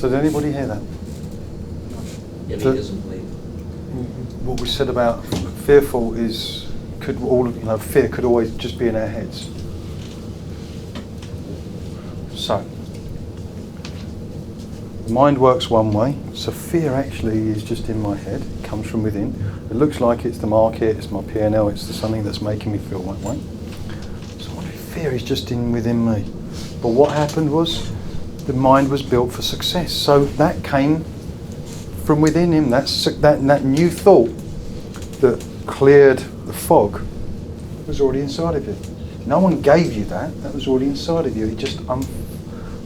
So did anybody hear that? Yeah, he doesn't believe. What we said about fearful is, fear could always just be in our heads. So, mind works one way, so fear actually is just in my head, it comes from within. It looks like it's the market, it's my P&L, it's something that's making me feel that way. So fear is just within me. But what happened was, the mind was built for success. So that came from within him, that new thought that cleared the fog was already inside of you. No one gave you that was already inside of you. It just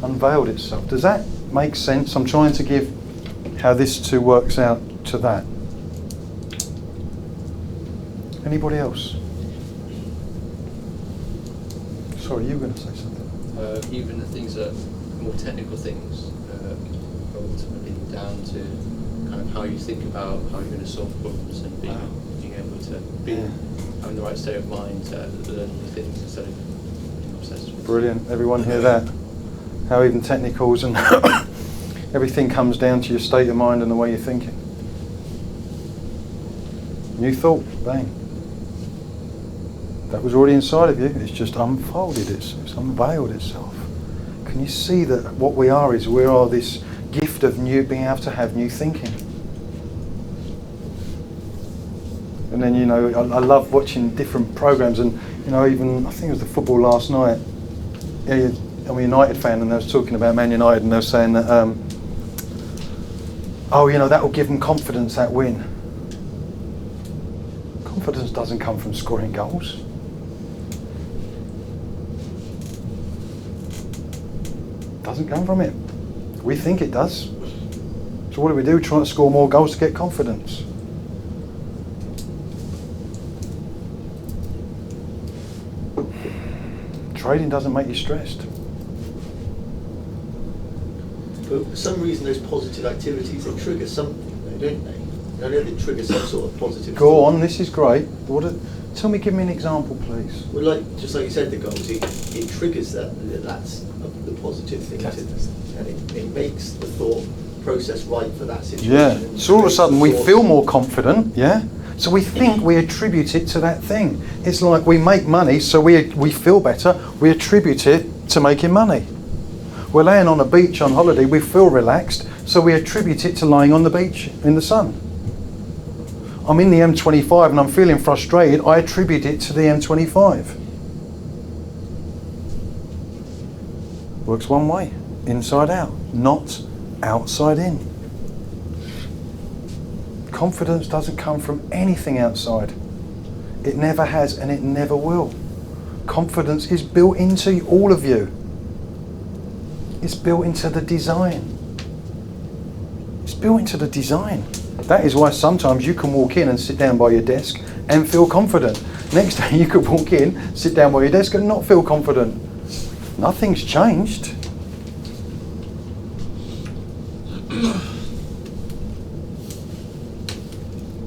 unveiled itself. Does that make sense? I'm trying to give how this two works out to that. Anybody else? Sorry, you were going to say something. Even the things that more technical things are ultimately down to kind of how you think about how you're going to solve problems and being able to having the right state of mind to learn new things instead of being obsessed with. Brilliant. Everyone hear that? How even technicals and everything comes down to your state of mind and the way you're thinking. New thought, bang. That was already inside of you. It's just unfolded. It's unveiled itself. Can you see that what we are is we are this gift of being able to have new thinking? And then, I love watching different programs, and even I think it was the football last night. Yeah, I'm a United fan, and they was talking about Man United, and they were saying that, that will give them confidence, that win. Confidence doesn't come from scoring goals. Doesn't come from it. We think it does. So what do? Try to score more goals to get confidence. Trading doesn't make you stressed. But for some reason those positive activities, they trigger something though, don't they? I know they trigger some sort of positive Go thought. on, this is great. Give me an example, please. Well, just like you said, the goals, it triggers that's the positive thing, and it makes the thought process right for that situation. Yeah, so all of a sudden we feel more confident, yeah? So we think we attribute it to that thing. It's like we make money, so we feel better, we attribute it to making money. We're laying on a beach on holiday, we feel relaxed, so we attribute it to lying on the beach in the sun. I'm in the M25 and I'm feeling frustrated, I attribute it to the M25. Works one way, inside out, not outside in. Confidence doesn't come from anything outside. It never has and it never will. Confidence is built into all of you. It's built into the design. It's built into the design. That is why sometimes you can walk in and sit down by your desk and feel confident. Next day you could walk in, sit down by your desk and not feel confident. Nothing's changed.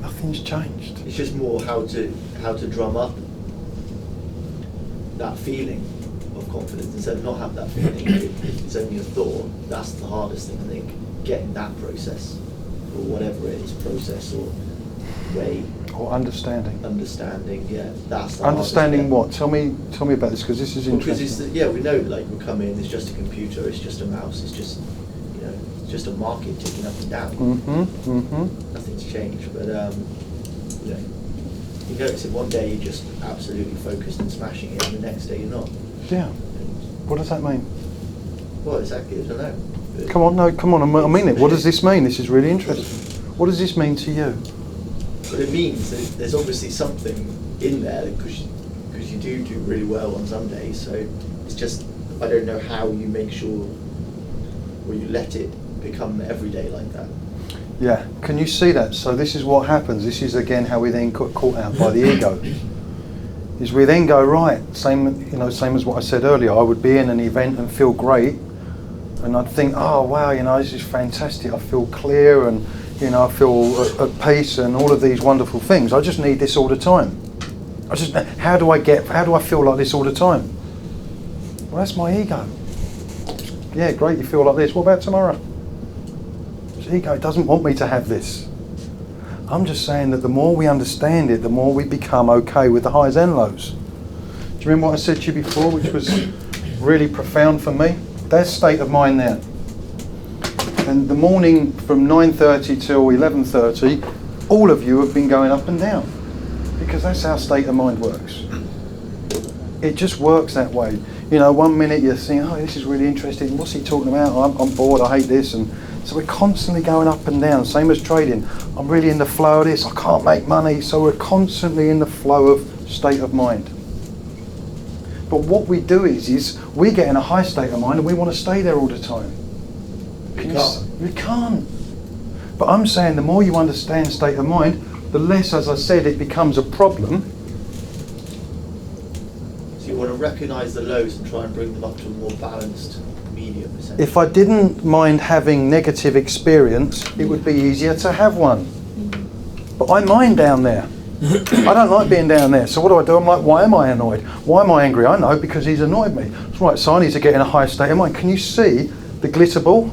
Nothing's changed. It's just more how to drum up that feeling of confidence instead of not have that feeling. It's only a thought. That's the hardest thing, I think, getting that process, or whatever it is, process or way. Or understanding. Understanding, yeah. That's the understanding hardest what? Tell me about this, because this is interesting. Because we know, like, we come in, it's just a computer, it's just a mouse, it's just, it's just a market ticking up and down. Nothing's changed, but you notice it one day you're just absolutely focused and smashing it, and the next day you're not. Yeah. What does that mean? Well, exactly, I don't know. But come on, I mean it. What does this mean? This is really interesting. What does this mean to you? But it means there's obviously something in there, because you do really well on some days, so it's just, I don't know how you make sure, or you let it become every day like that. Yeah, can you see that? So this is what happens. This is again how we then get caught out by the ego. Is we then go, right, same as what I said earlier, I would be in an event and feel great, and I'd think, oh wow, this is fantastic, I feel clear, and I feel at peace and all of these wonderful things. I just need this all the time. How do I feel like this all the time? Well, that's my ego. Yeah, great, you feel like this. What about tomorrow? ego doesn't want me to have this. I'm just saying that the more we understand it, the more we become okay with the highs and lows. Do you remember what I said to you before, which was really profound for me? That's state of mind there. And the morning from 9:30 till 11:30, all of you have been going up and down, because that's how state of mind works. It just works that way. You know, one minute you're thinking, oh, this is really interesting, what's he talking about? I'm bored, I hate this. And so we're constantly going up and down, same as trading. I'm really in the flow of this, I can't make money. So we're constantly in the flow of state of mind. But what we do is we get in a high state of mind and we want to stay there all the time. We can't. But I'm saying the more you understand state of mind, the less, as I said, it becomes a problem. So you want to recognise the lows and try and bring them up to a more balanced medium, essentially. If I didn't mind having negative experience, it would be easier to have one. But I mind down there. I don't like being down there. So what do? I'm like, why am I annoyed? Why am I angry? I know, because he's annoyed me. That's right, so I need to get in a high state of mind. Can you see the glitter ball?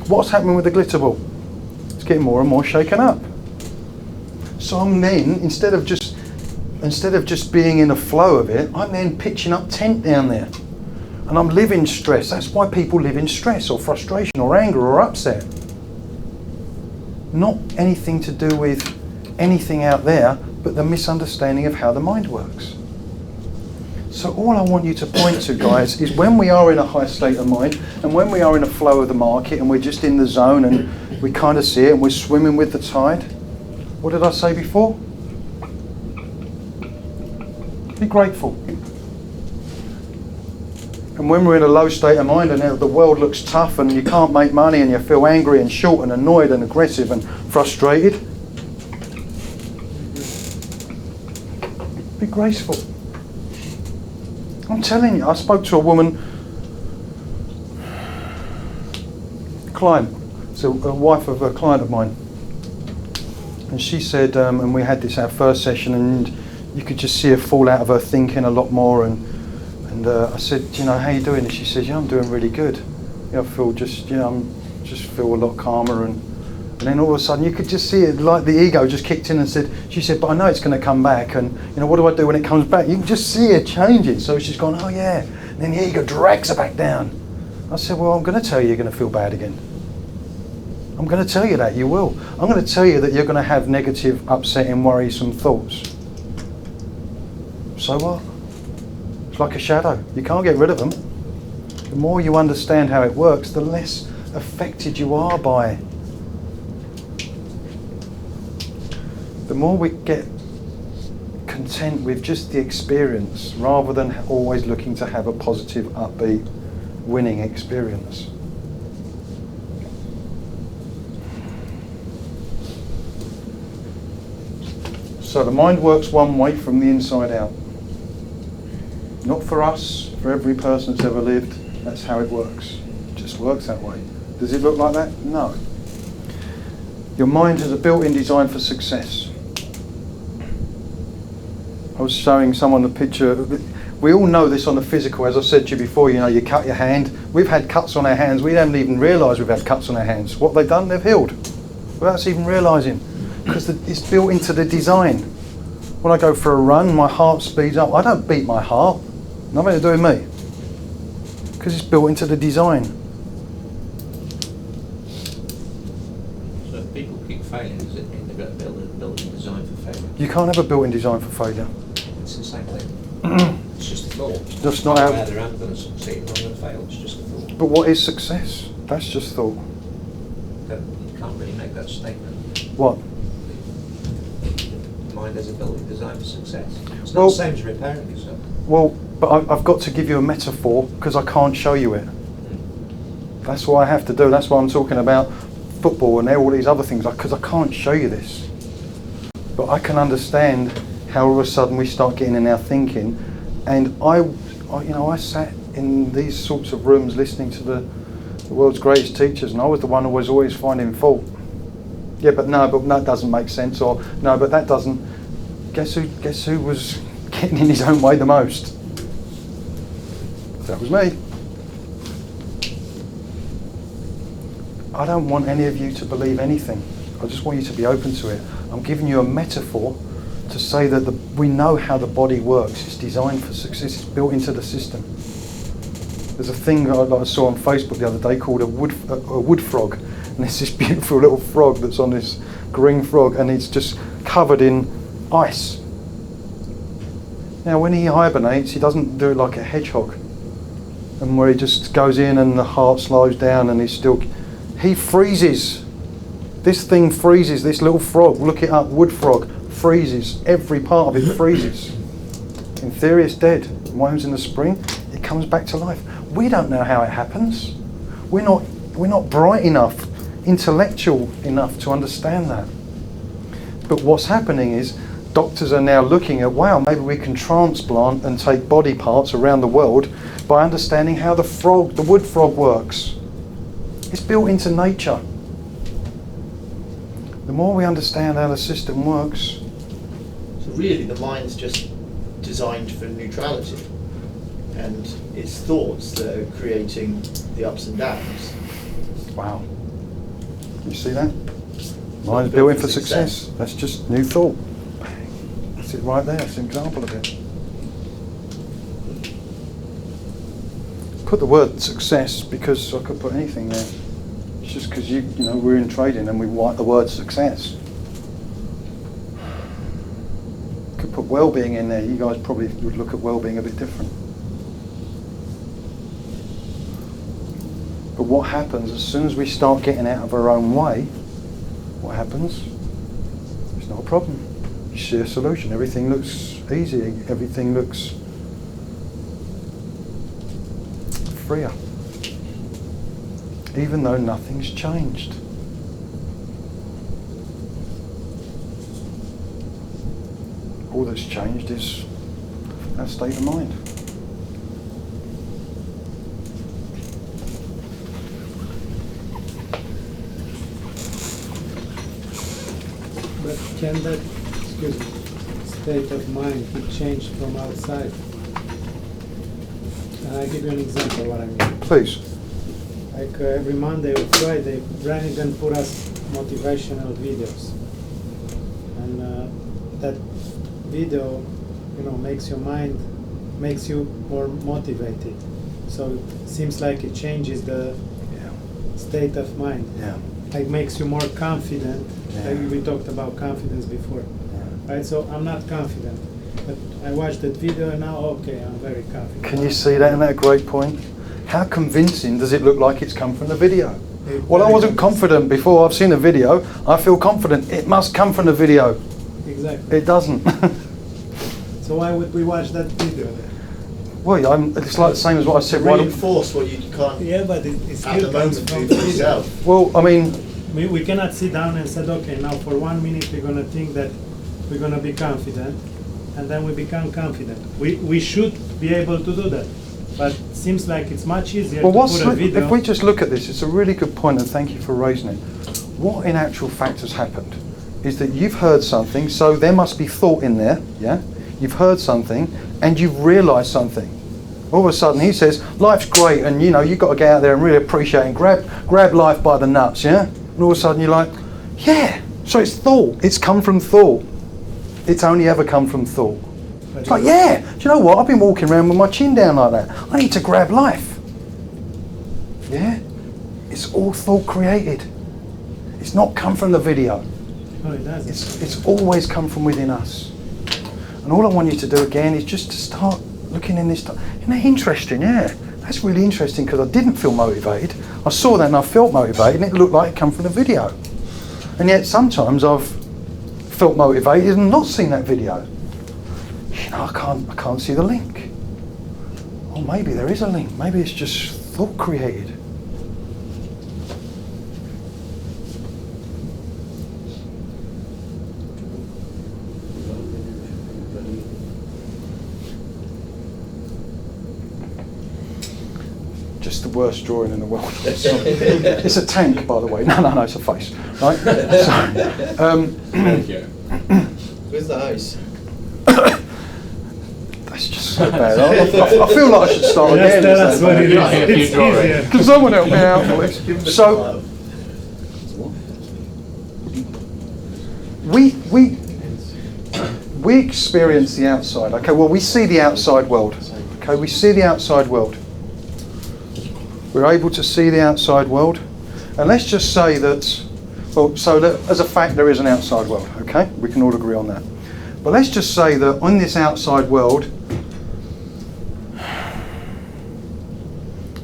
What's happening with the glitter ball? It's getting more and more shaken up. So I'm then, instead of just being in a flow of it, I'm then pitching up tent down there. And I'm living stress. That's why people live in stress or frustration or anger or upset. Not anything to do with anything out there, but the misunderstanding of how the mind works. So all I want you to point to, guys, is when we are in a high state of mind and when we are in a flow of the market and we're just in the zone and we kind of see it and we're swimming with the tide. What did I say before? Be grateful. And when we're in a low state of mind and the world looks tough and you can't make money and you feel angry and short and annoyed and aggressive and frustrated, be graceful. I'm telling you, I spoke to a woman, client, so a wife of a client of mine, and she said, and we had this our first session, and you could just see her fall out of her thinking a lot more. And I said, you know, how you doing? And she said, yeah, I'm doing really good. You know, I feel just, you know, I'm just feel a lot calmer. And then all of a sudden, you could just see it, like the ego just kicked in and said, she said, but I know it's going to come back. And you know, what do I do when it comes back? You can just see it changing. So she's gone, oh yeah. And then the ego drags her back down. I said, well, I'm going to tell you you're going to feel bad again. I'm going to tell you that you will. I'm going to tell you that you're going to have negative, upsetting, worrisome thoughts. So what? It's like a shadow. You can't get rid of them. The more you understand how it works, the less affected you are by it. The more we get content with just the experience rather than always looking to have a positive, upbeat, winning experience. So the mind works one way from the inside out. Not for us, for every person that's ever lived, that's how it works. It just works that way. Does it look like that? No. Your mind has a built-in design for success. I was showing someone a picture. We all know this on the physical, as I said to you before, you know, you cut your hand. We've had cuts on our hands. We haven't even realised we've had cuts on our hands. What they've done, they've healed without us even realising. Because it's built into the design. When I go for a run, my heart speeds up. I don't beat my heart. Nothing to do with me. Because it's built into the design. So if people keep failing, does it mean they've got a built-in design for failure? You can't have a built-in design for failure. It's the same thing. It's just a thought. That's not how. Either I'm going to succeed or I'm going to fail. It's just a thought. But what is success? That's just thought. You can't really make that statement. What? Mind has a built-in design for success. It's not Well- the same as repairing yourself. Well, but I've got to give you a metaphor because I can't show you it. That's what I have to do. That's why I'm talking about football and all these other things, because I can't show you this. But I can understand how all of a sudden we start getting in our thinking. And I sat in these sorts of rooms listening to the world's greatest teachers, and I was the one who was always finding fault. Yeah, but that doesn't make sense, or no, but that doesn't. Guess who was getting in his own way the most? That was me. I don't want any of you to believe anything. I just want you to be open to it. I'm giving you a metaphor to say that we know how the body works. It's designed for success. It's built into the system. There's a thing I saw on Facebook the other day called a wood frog. And there's this beautiful little frog that's on this green frog, and it's just covered in ice. Now when he hibernates, he doesn't do it like a hedgehog, and where he just goes in and the heart slows down and he freezes. This thing freezes, this little frog, look it up, wood frog, freezes. Every part of it freezes. In theory it's dead. What happens in the spring? It comes back to life. We don't know how it happens. We're not bright enough, intellectual enough to understand that. But what's happening is doctors are now looking at, wow, maybe we can transplant and take body parts around the world by understanding how the wood frog works. It's built into nature. The more we understand how the system works. So really the mind's just designed for neutrality, and it's thoughts that are creating the ups and downs. Wow. You see that? Mind's built in for success. That's just new thought. That's it right there. It's an example of it. Put the word success because I could put anything there. It's just because you know we're in trading and we write the word success. Could put well-being in there. You guys probably would look at well-being a bit different. But what happens as soon as we start getting out of our own way? What happens? It's not a problem. You see a solution. Everything looks easy. Everything looks freer. Even though nothing's changed. All that's changed is our state of mind. But can that, state of mind be changed from outside? And I'll give you an example of what I mean. Please. Like every Monday or Friday, Brannigan put us motivational videos. And that video, makes your mind, makes you more motivated. So it seems like it changes the state of mind. Yeah. Like makes you more confident. Yeah. Like we talked about confidence before. Yeah. Right, so I'm not confident. But I watched that video and now, okay, I'm very confident. Can you see that? Isn't that a great point? How convincing does it look like it's come from the video? Well, I wasn't confident before I've seen the video. I feel confident. It must come from the video. Exactly. It doesn't. So why would we watch that video then? Well, it's like the same as what I said. Reinforce what you can't Yeah, but it at still the comes moment from do the for video. yourself. Well, I mean, We cannot sit down and say, okay, now for 1 minute we're going to think that we're going to be confident, and then we become confident. We should be able to do that, but it seems like it's much easier well, to put a video. if we just look at this, it's a really good point, and thank you for raising it. What in actual fact has happened is that you've heard something, so there must be thought in there, yeah? You've heard something, and you've realised something. All of a sudden he says, life's great, and you've got to get out there and really appreciate and grab life by the nuts, yeah? And all of a sudden you're like, yeah, so it's thought, it's come from thought. It's only ever come from thought. It's like, yeah, do you know what? I've been walking around with my chin down like that. I need to grab life. Yeah? It's all thought created. It's not come from the video. No, it doesn't. It's always come from within us. And all I want you to do again is just to start looking in this. Isn't that interesting? Yeah, that's really interesting because I didn't feel motivated. I saw that and I felt motivated and it looked like it come from the video. And yet sometimes I've felt motivated and not seen that video. I can't see the link. Or maybe there is a link. Maybe it's just thought created. Just the worst drawing in the world. It's a tank, by the way. No, it's a face. Right? Thank you. Where's the ice? That's just so bad. I feel like I should start Just again. tell us what it is. It's easier. Can someone help me out, please? Give them a So, smile. we experience the outside. Okay, well, we see the outside world. Okay, we see the outside world. We're able to see the outside world. And let's just say that, well, so that as a fact there is an outside world, okay? We can all agree on that. But let's just say that on this outside world,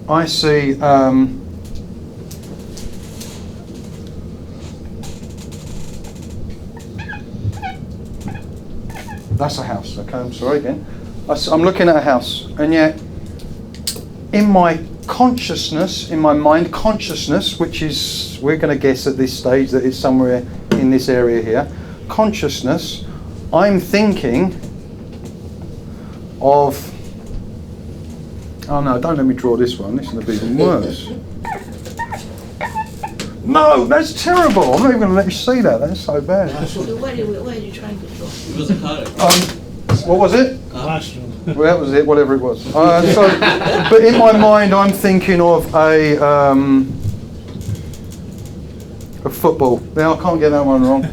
I see that's a house, okay, I'm sorry again. I'm looking at a house, and yet in my consciousness, in my mind consciousness, which is, we're going to guess at this stage that it's somewhere in this area here, consciousness, I'm thinking of, oh no, don't let me draw this one, this is going to be even worse. No, that's terrible, I'm not even going to let you see that, that's so bad. So where are you trying to draw? It was a card. What was it? Mushroom. Well, that was it, whatever it was. But in my mind, I'm thinking of a football. Now I can't get that one wrong.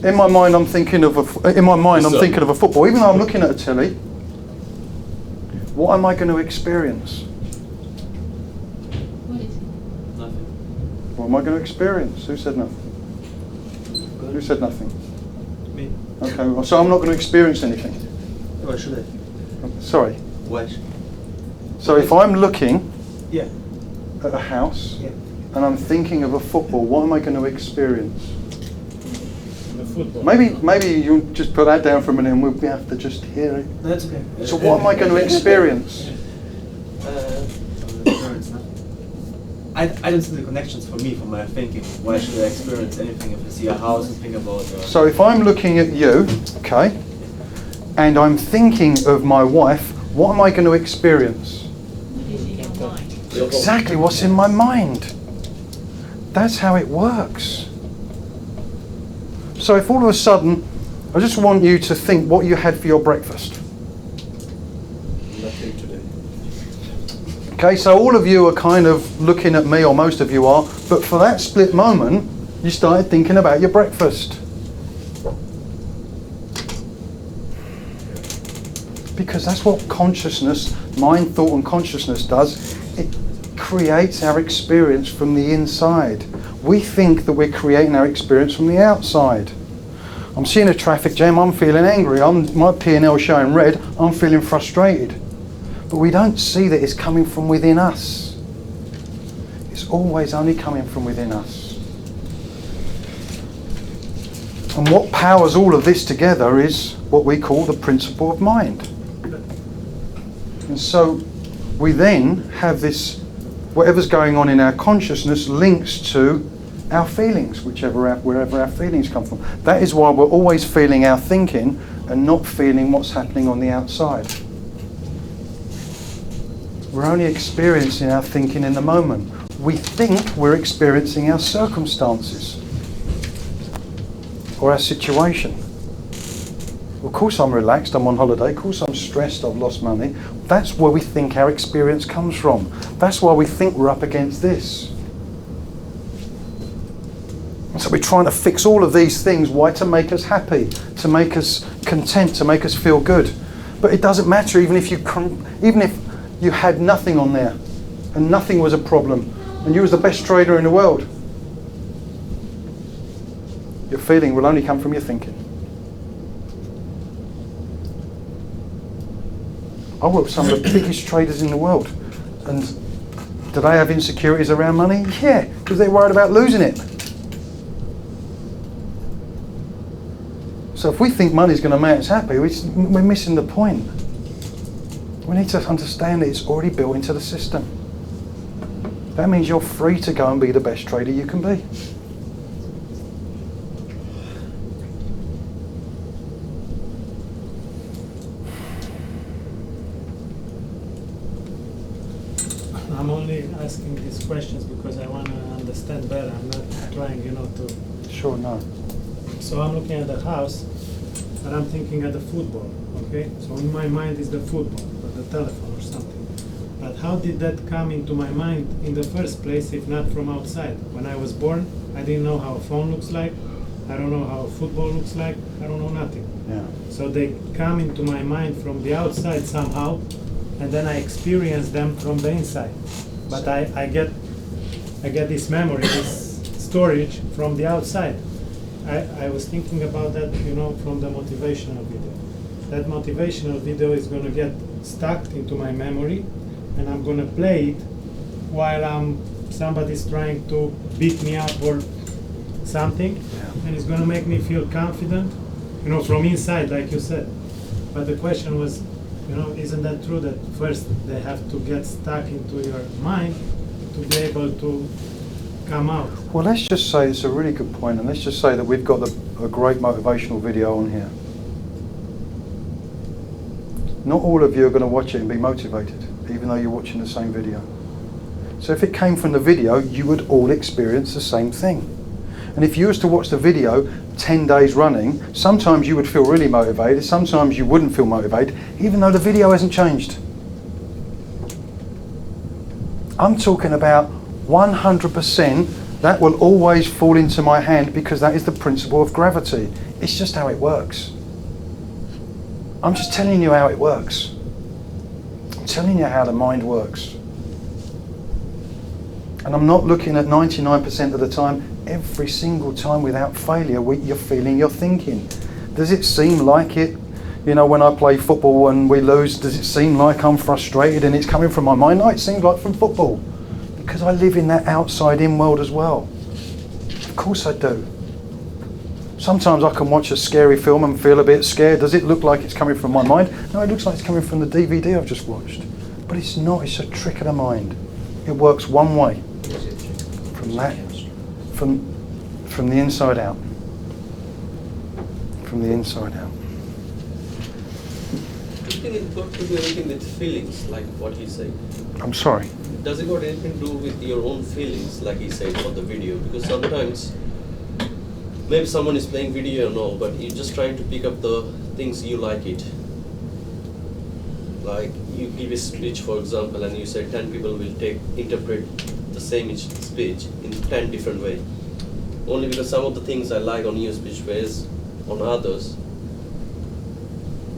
In my mind, I'm thinking of a football. Even though I'm looking at a telly, what am I going to experience? What is it? Nothing. What am I going to experience? Who said nothing? Who said nothing? Me. Okay, well, so I'm not going to experience anything. Why should I? Sorry. Why? So if I'm looking Yeah. at a house Yeah. and I'm thinking of a football, what am I going to experience? The football. Maybe you just put that down for a minute and we'll have to just hear it. That's okay. So what am I going to experience? I don't see the connections for me, for my thinking. Why should I experience anything if I see a house and think about it? So if I'm looking at you, okay, and I'm thinking of my wife, what am I going to experience? What is in your mind? Exactly what's in my mind. That's how it works. So if all of a sudden, I just want you to think what you had for your breakfast. Nothing today. Okay, so all of you are kind of looking at me, or most of you are, but for that split moment, you started thinking about your breakfast. Because that's what consciousness, mind, thought and consciousness does. It creates our experience from the inside. We think that we're creating our experience from the outside. I'm seeing a traffic jam, I'm feeling angry, my P&L showing red, I'm feeling frustrated. But we don't see that it's coming from within us. It's always only coming from within us. And what powers all of this together is what we call the principle of mind. And so we then have this, whatever's going on in our consciousness links to our feelings, wherever our feelings come from. That is why we're always feeling our thinking and not feeling what's happening on the outside. We're only experiencing our thinking in the moment. We think we're experiencing our circumstances or our situation. Of course I'm relaxed, I'm on holiday, of course I'm stressed, I've lost money. That's where we think our experience comes from. That's why we think we're up against this. And so we're trying to fix all of these things. Why? To make us happy, to make us content, to make us feel good. But it doesn't matter even if you had nothing on there and nothing was a problem and you was the best trader in the world. Your feeling will only come from your thinking. I work with some of the biggest traders in the world, and do they have insecurities around money? Yeah, because they're worried about losing it. So if we think money's going to make us happy, we're missing the point. We need to understand that it's already built into the system. That means you're free to go and be the best trader you can be. I'm only asking these questions because I want to understand better. I'm not trying, to... Sure, no. So I'm looking at the house, and I'm thinking at the football, okay? So in my mind is the football, or the telephone or something. But how did that come into my mind in the first place, if not from outside? When I was born, I didn't know how a phone looks like. I don't know how football looks like, I don't know nothing. Yeah. So they come into my mind from the outside somehow, and then I experience them from the inside. But I get this memory, this storage from the outside. I was thinking about that, from the motivational video. That motivational video is going to get stuck into my memory, and I'm going to play it while somebody's trying to beat me up or something, and it's going to make me feel confident, from inside, like you said. But the question was, isn't that true that first they have to get stuck into your mind to be able to come out? Well, let's just say it's a really good point, and let's just say that we've got a great motivational video on here. Not all of you are going to watch it and be motivated, even though you're watching the same video. So if it came from the video, you would all experience the same thing. And if you was to watch the video 10 days running, sometimes you would feel really motivated, sometimes you wouldn't feel motivated, even though the video hasn't changed. I'm talking about 100% that will always fall into my hand, because that is the principle of gravity. It's just how it works. I'm just telling you how it works. I'm telling you how the mind works. And I'm not looking at 99% of the time, every single time without failure, you're feeling, you're thinking. Does it seem like it? When I play football and we lose, does it seem like I'm frustrated and it's coming from my mind? No, it seems like from football. Because I live in that outside-in world as well. Of course I do. Sometimes I can watch a scary film and feel a bit scared. Does it look like it's coming from my mind? No, it looks like it's coming from the DVD I've just watched. But it's not, it's a trick of the mind. It works one way. From that, from the inside out. From the inside out. Do you think it got to do anything with feelings, like what he said? I'm sorry. Does it got anything to do with your own feelings, like he said on the video? Because sometimes, maybe someone is playing video and all, but you're just trying to pick up the things you like it. Like you give a speech, for example, and you say 10 people will interpret the same speech in 10 different ways. Only because some of the things I like on your speech, whereas on others,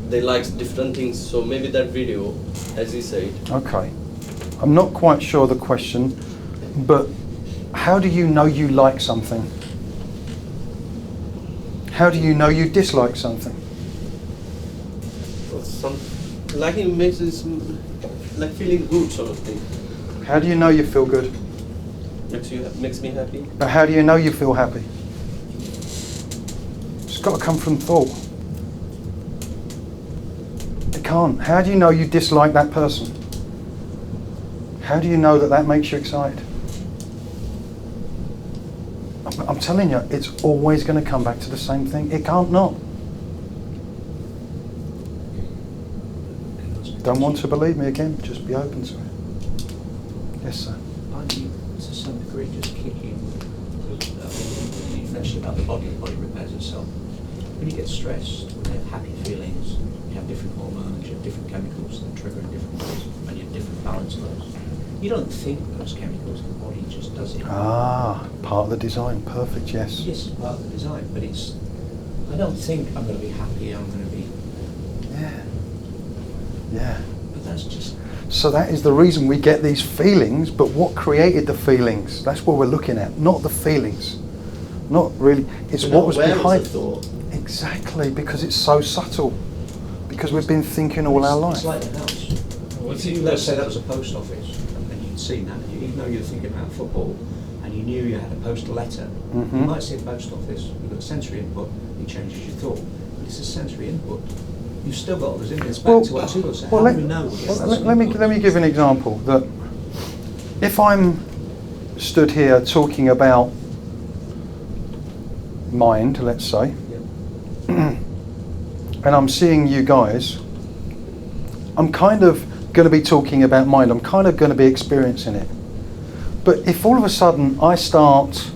they like different things. So maybe that video, as he said. Okay. I'm not quite sure the question, but how do you know you like something? How do you know you dislike something? Like it makes it like feeling good sort of thing. How do you know you feel good? Makes me happy. But how do you know you feel happy? It's got to come from thought. It can't. How do you know you dislike that person? How do you know that makes you excited? I'm telling you, it's always going to come back to the same thing. It can't not. Don't want to believe me again? Just be open to it. Yes, sir. Aren't you, to some degree, just kicking, you mentioned about the body repairs itself. When you get stressed, when you have happy feelings, you have different hormones, you have different chemicals that trigger in different ways, and you have different balance levels. You don't think those chemicals in the body, just does it. Ah, part of the design. Perfect, yes. Yes, part of the design, but I don't think I'm going to be happy, I'm going to be... Yeah. Yeah. But that's just... So that is the reason we get these feelings, but what created the feelings? That's what we're looking at, not the feelings. Not really, it's what was behind. Thought. Exactly, because it's so subtle. Because we've been thinking all our life. It's like a house. Let's say that was a post office, and you'd seen that, even though you were thinking about football, and you knew you had to post a letter, you might see a post office, you've got sensory input, it changes your thought. But it's a sensory input. You've still got all those inputs back to what Tula said. Well, How do we know? let me give an example. That if I'm stood here talking about mind, let's say, and I'm seeing you guys, I'm kind of going to be talking about mind. I'm kind of going to be experiencing it. But if all of a sudden I start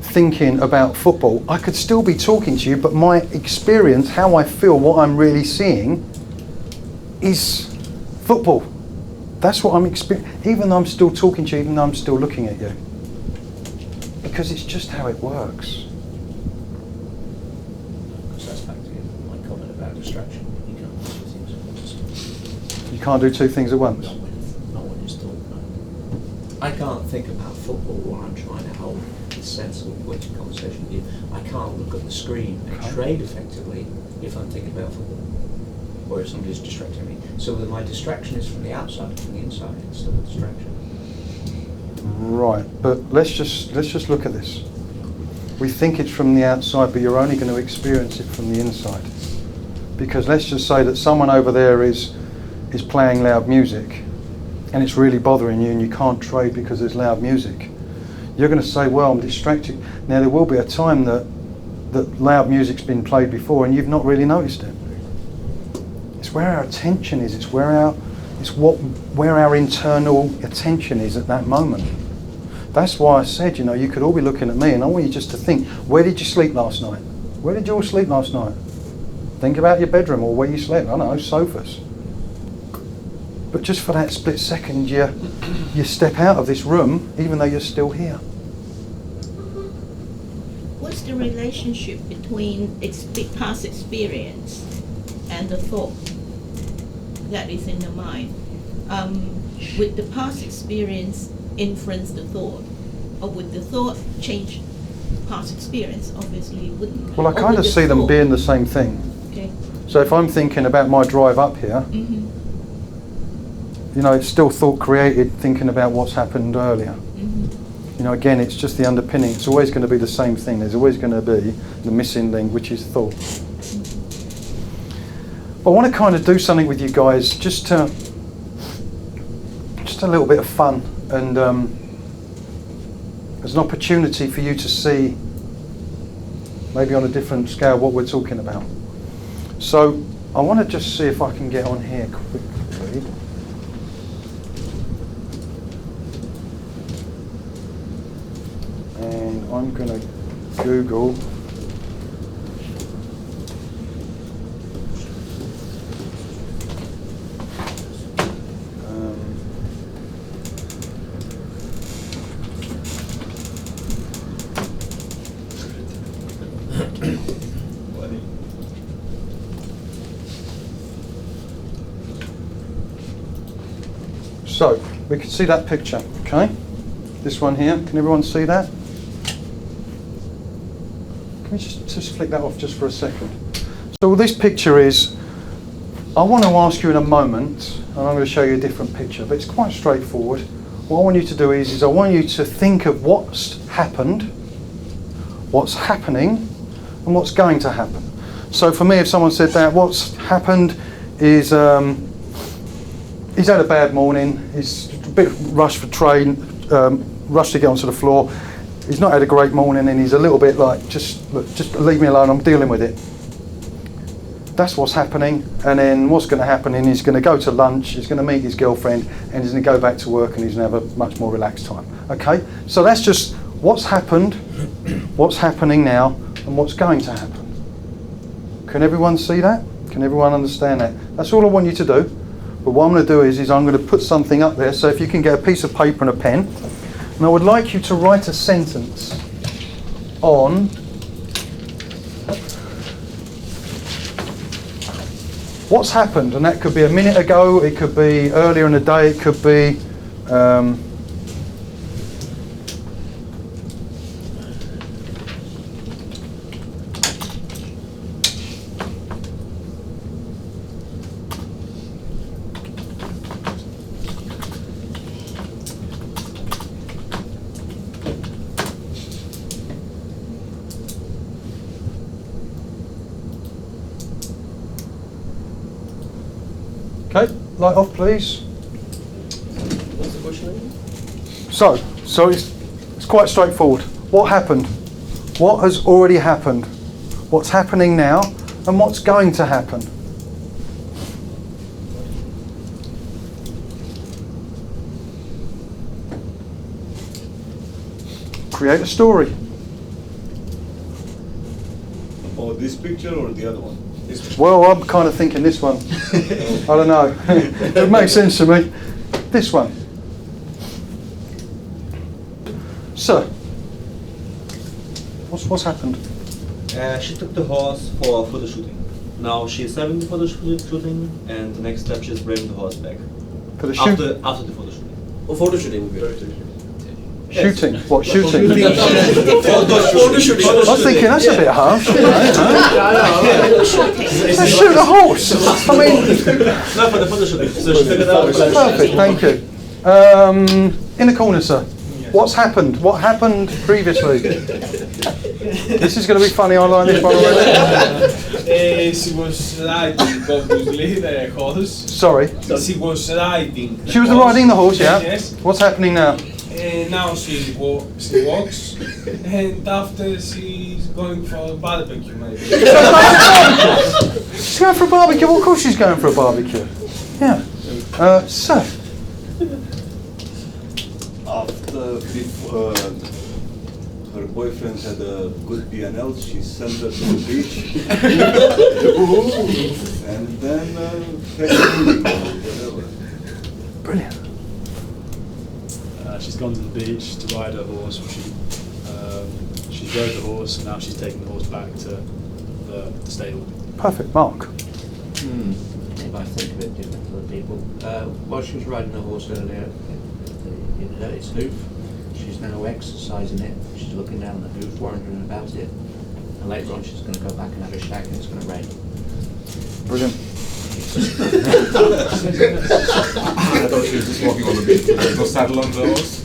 thinking about football, I could still be talking to you, but my experience, how I feel, what I'm really seeing is football. That's what I'm experiencing, even though I'm still talking to you, even though I'm still looking at you. Because it's just how it works. distraction. You can't do two things at once. You can't do two things at once. Not when it's thought. No. I can't think about football while I'm trying to hold a sensible point of conversation with you. I can't look at the screen and trade effectively if I'm thinking about football, or if somebody's distracting me. So whether my distraction is from the outside or from the inside, it's still a distraction. Right, but let's just look at this. We think it's from the outside, but you're only going to experience it from the inside. Because let's just say that someone over there is playing loud music, and it's really bothering you, and you can't trade because there's loud music. You're going to say, well, I'm distracted. Now, there will be a time that loud music's been played before and you've not really noticed it. It's where our attention is. It's where our internal attention is at that moment. That's why I said, you could all be looking at me, and I want you just to think, where did you sleep last night? Where did you all sleep last night? Think about your bedroom or where you slept. I don't know, sofas. But just for that split second, you step out of this room, even though you're still here. What's the relationship between past experience and the thought that is in the mind? Would the past experience influence the thought, or would the thought change past experience? Obviously it wouldn't. Well, I kind of see them being the same thing. Okay. So if I'm thinking about my drive up here, it's still thought created thinking about what's happened earlier. Again, it's just the underpinning. It's always going to be the same thing. There's always going to be the missing link, which is thought. But I want to kind of do something with you guys, just a little bit of fun, and as an opportunity for you to see, maybe on a different scale, what we're talking about. So I want to just see if I can get on here quickly. And I'm going to Google so we can see that picture, okay? This one here, can everyone see that? Can we just flick that off just for a second? So this picture is, I want to ask you in a moment, and I'm going to show you a different picture, but it's quite straightforward. What I want you to do is I want you to think of what's happened, what's happening, and what's going to happen. So for me, if someone said that, what's happened is he's had a bad morning, he's a bit rushed for train, rushed to get onto the floor, he's not had a great morning, and he's a little bit like, just leave me alone, I'm dealing with it. That's what's happening, and then what's going to happen is he's going to go to lunch, he's going to meet his girlfriend, and he's going to go back to work, and he's going to have a much more relaxed time. Okay, so that's just what's happened, what's happening now, and what's going to happen. Can everyone see that? Can everyone understand that? That's all I want you to do. But what I'm going to do is I'm going to put something up there, so if you can get a piece of paper and a pen, and I would like you to write a sentence on what's happened, and that could be a minute ago, it could be earlier in the day, it could be okay, light off please. What's the question again? So it's quite straightforward. What happened? What has already happened? What's happening now? And what's going to happen? Create a story. Oh, this picture or the other one? This picture. Well, I'm kind of thinking this one. I don't know. It makes sense to me. This one. So, what's happened? She took the horse for photo shooting. now she's having the photo shooting, and the next step she's bringing the horse back. For the shoot? After the photo shooting. Oh, photo shooting would be right. Shooting? What, shooting? Photo shooting. I was thinking that's a bit harsh. You know, Let's shoot a horse. I mean, No, for the photo shooting. So she figured out. perfect. Thank you. In the corner, sir. What's happened? What happened previously? This is going to be funny. I like this one already. She was riding, obviously, the horse. Sorry. She was riding. She was riding the horse, yeah. Yes. What's happening now? Now she walks, and after she's going for a barbecue, maybe. She's going for a barbecue. Well, of course she's going for a barbecue. Yeah. Sir. After her boyfriend had a good P&L, she sent her to the beach. And then whatever. Brilliant. She's gone to the beach to ride her horse. She rode the horse, and now she's taking the horse back to the stable. Perfect. Mark. If I think of it different to other people. While she was riding the horse earlier, it hurt its hoof. She's now exercising it. She's looking down the hoof, wondering about it. And later on, she's going to go back and have a shag, and it's going to rain. Brilliant. I thought she was just walking on the beach. There's no saddle on the horse.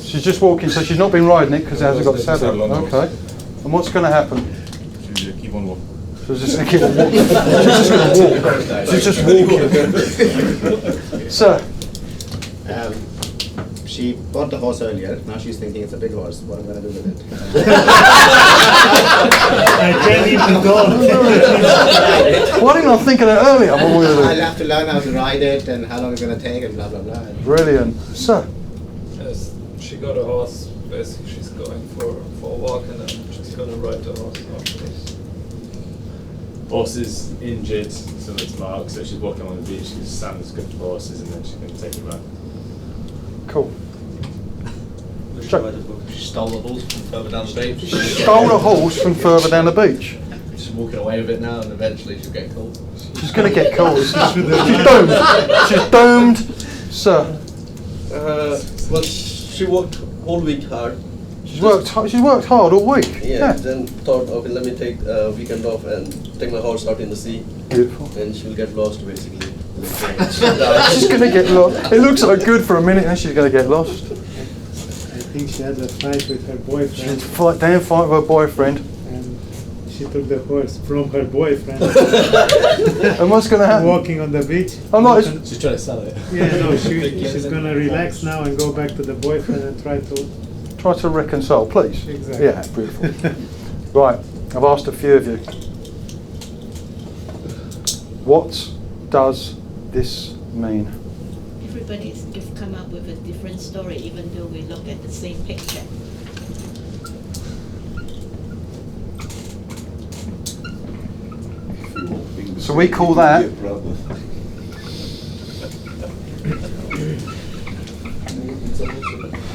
She's just walking, so she's not been riding it because it hasn't got the There's no saddle. saddle on the Okay. And what's going to happen? She'll keep on walking. She's just going to keep on walking. She's just going to walk. She's just walking. Sir. She bought the horse earlier. Now she's thinking it's a big horse. What am I going to do with it? I can't even go. Why didn't I think of that earlier? What were we I'll doing? have to learn how to ride it and how long it's going to take and blah, blah, blah. Brilliant. Sir. Yes, she got a horse. Basically, she's going for a walk and then she's going to ride the horse after this. Horse is injured, so it's marked. So she's walking on the beach. She's Sam's good for horses, and then she's going to take it back. Cool. She stole the horse from further down the beach. Stole a horse from further down the beach. She's walking away with it now, and eventually she'll get caught. She's going to get caught. She's doomed. She's doomed. Sir. Well, she worked whole week hard. She's worked hard all week. Yeah. Then thought, okay, let me take a weekend off and take my horse out in the sea. Beautiful. And she'll get lost basically. She's going to get lost. It looks like good for a minute, and she's going to get lost. I think she had a fight with her boyfriend. Fight with her boyfriend. And she took the horse from her boyfriend. And what's going to happen? Walking on the beach. I'm not. She's trying to sell it. Yeah, no, she's going to relax now and go back to the boyfriend and try to reconcile, please. Exactly. Yeah, beautiful. Right, I've asked a few of you. What does this mean? Everybody's just come up with a different story, even though we look at the same picture. So we call that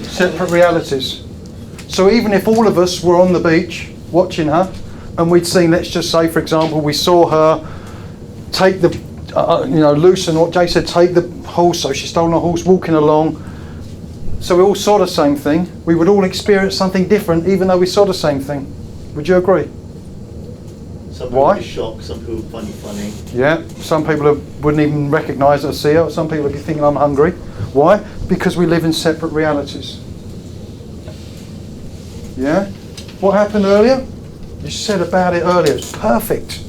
separate realities. So even if all of us were on the beach watching her, and we'd seen, let's just say, for example, we saw her take the, loosen what Jay said, take the horse, so she's stolen a horse, walking along. So we all saw the same thing. We would all experience something different, even though we saw the same thing. Would you agree? Some people Why? would be shocked, some people would find it funny. Yeah, some people wouldn't even recognise it or see it. Some people would be thinking I'm hungry. Why? Because we live in separate realities. Yeah? What happened earlier? You said about it earlier. It's perfect.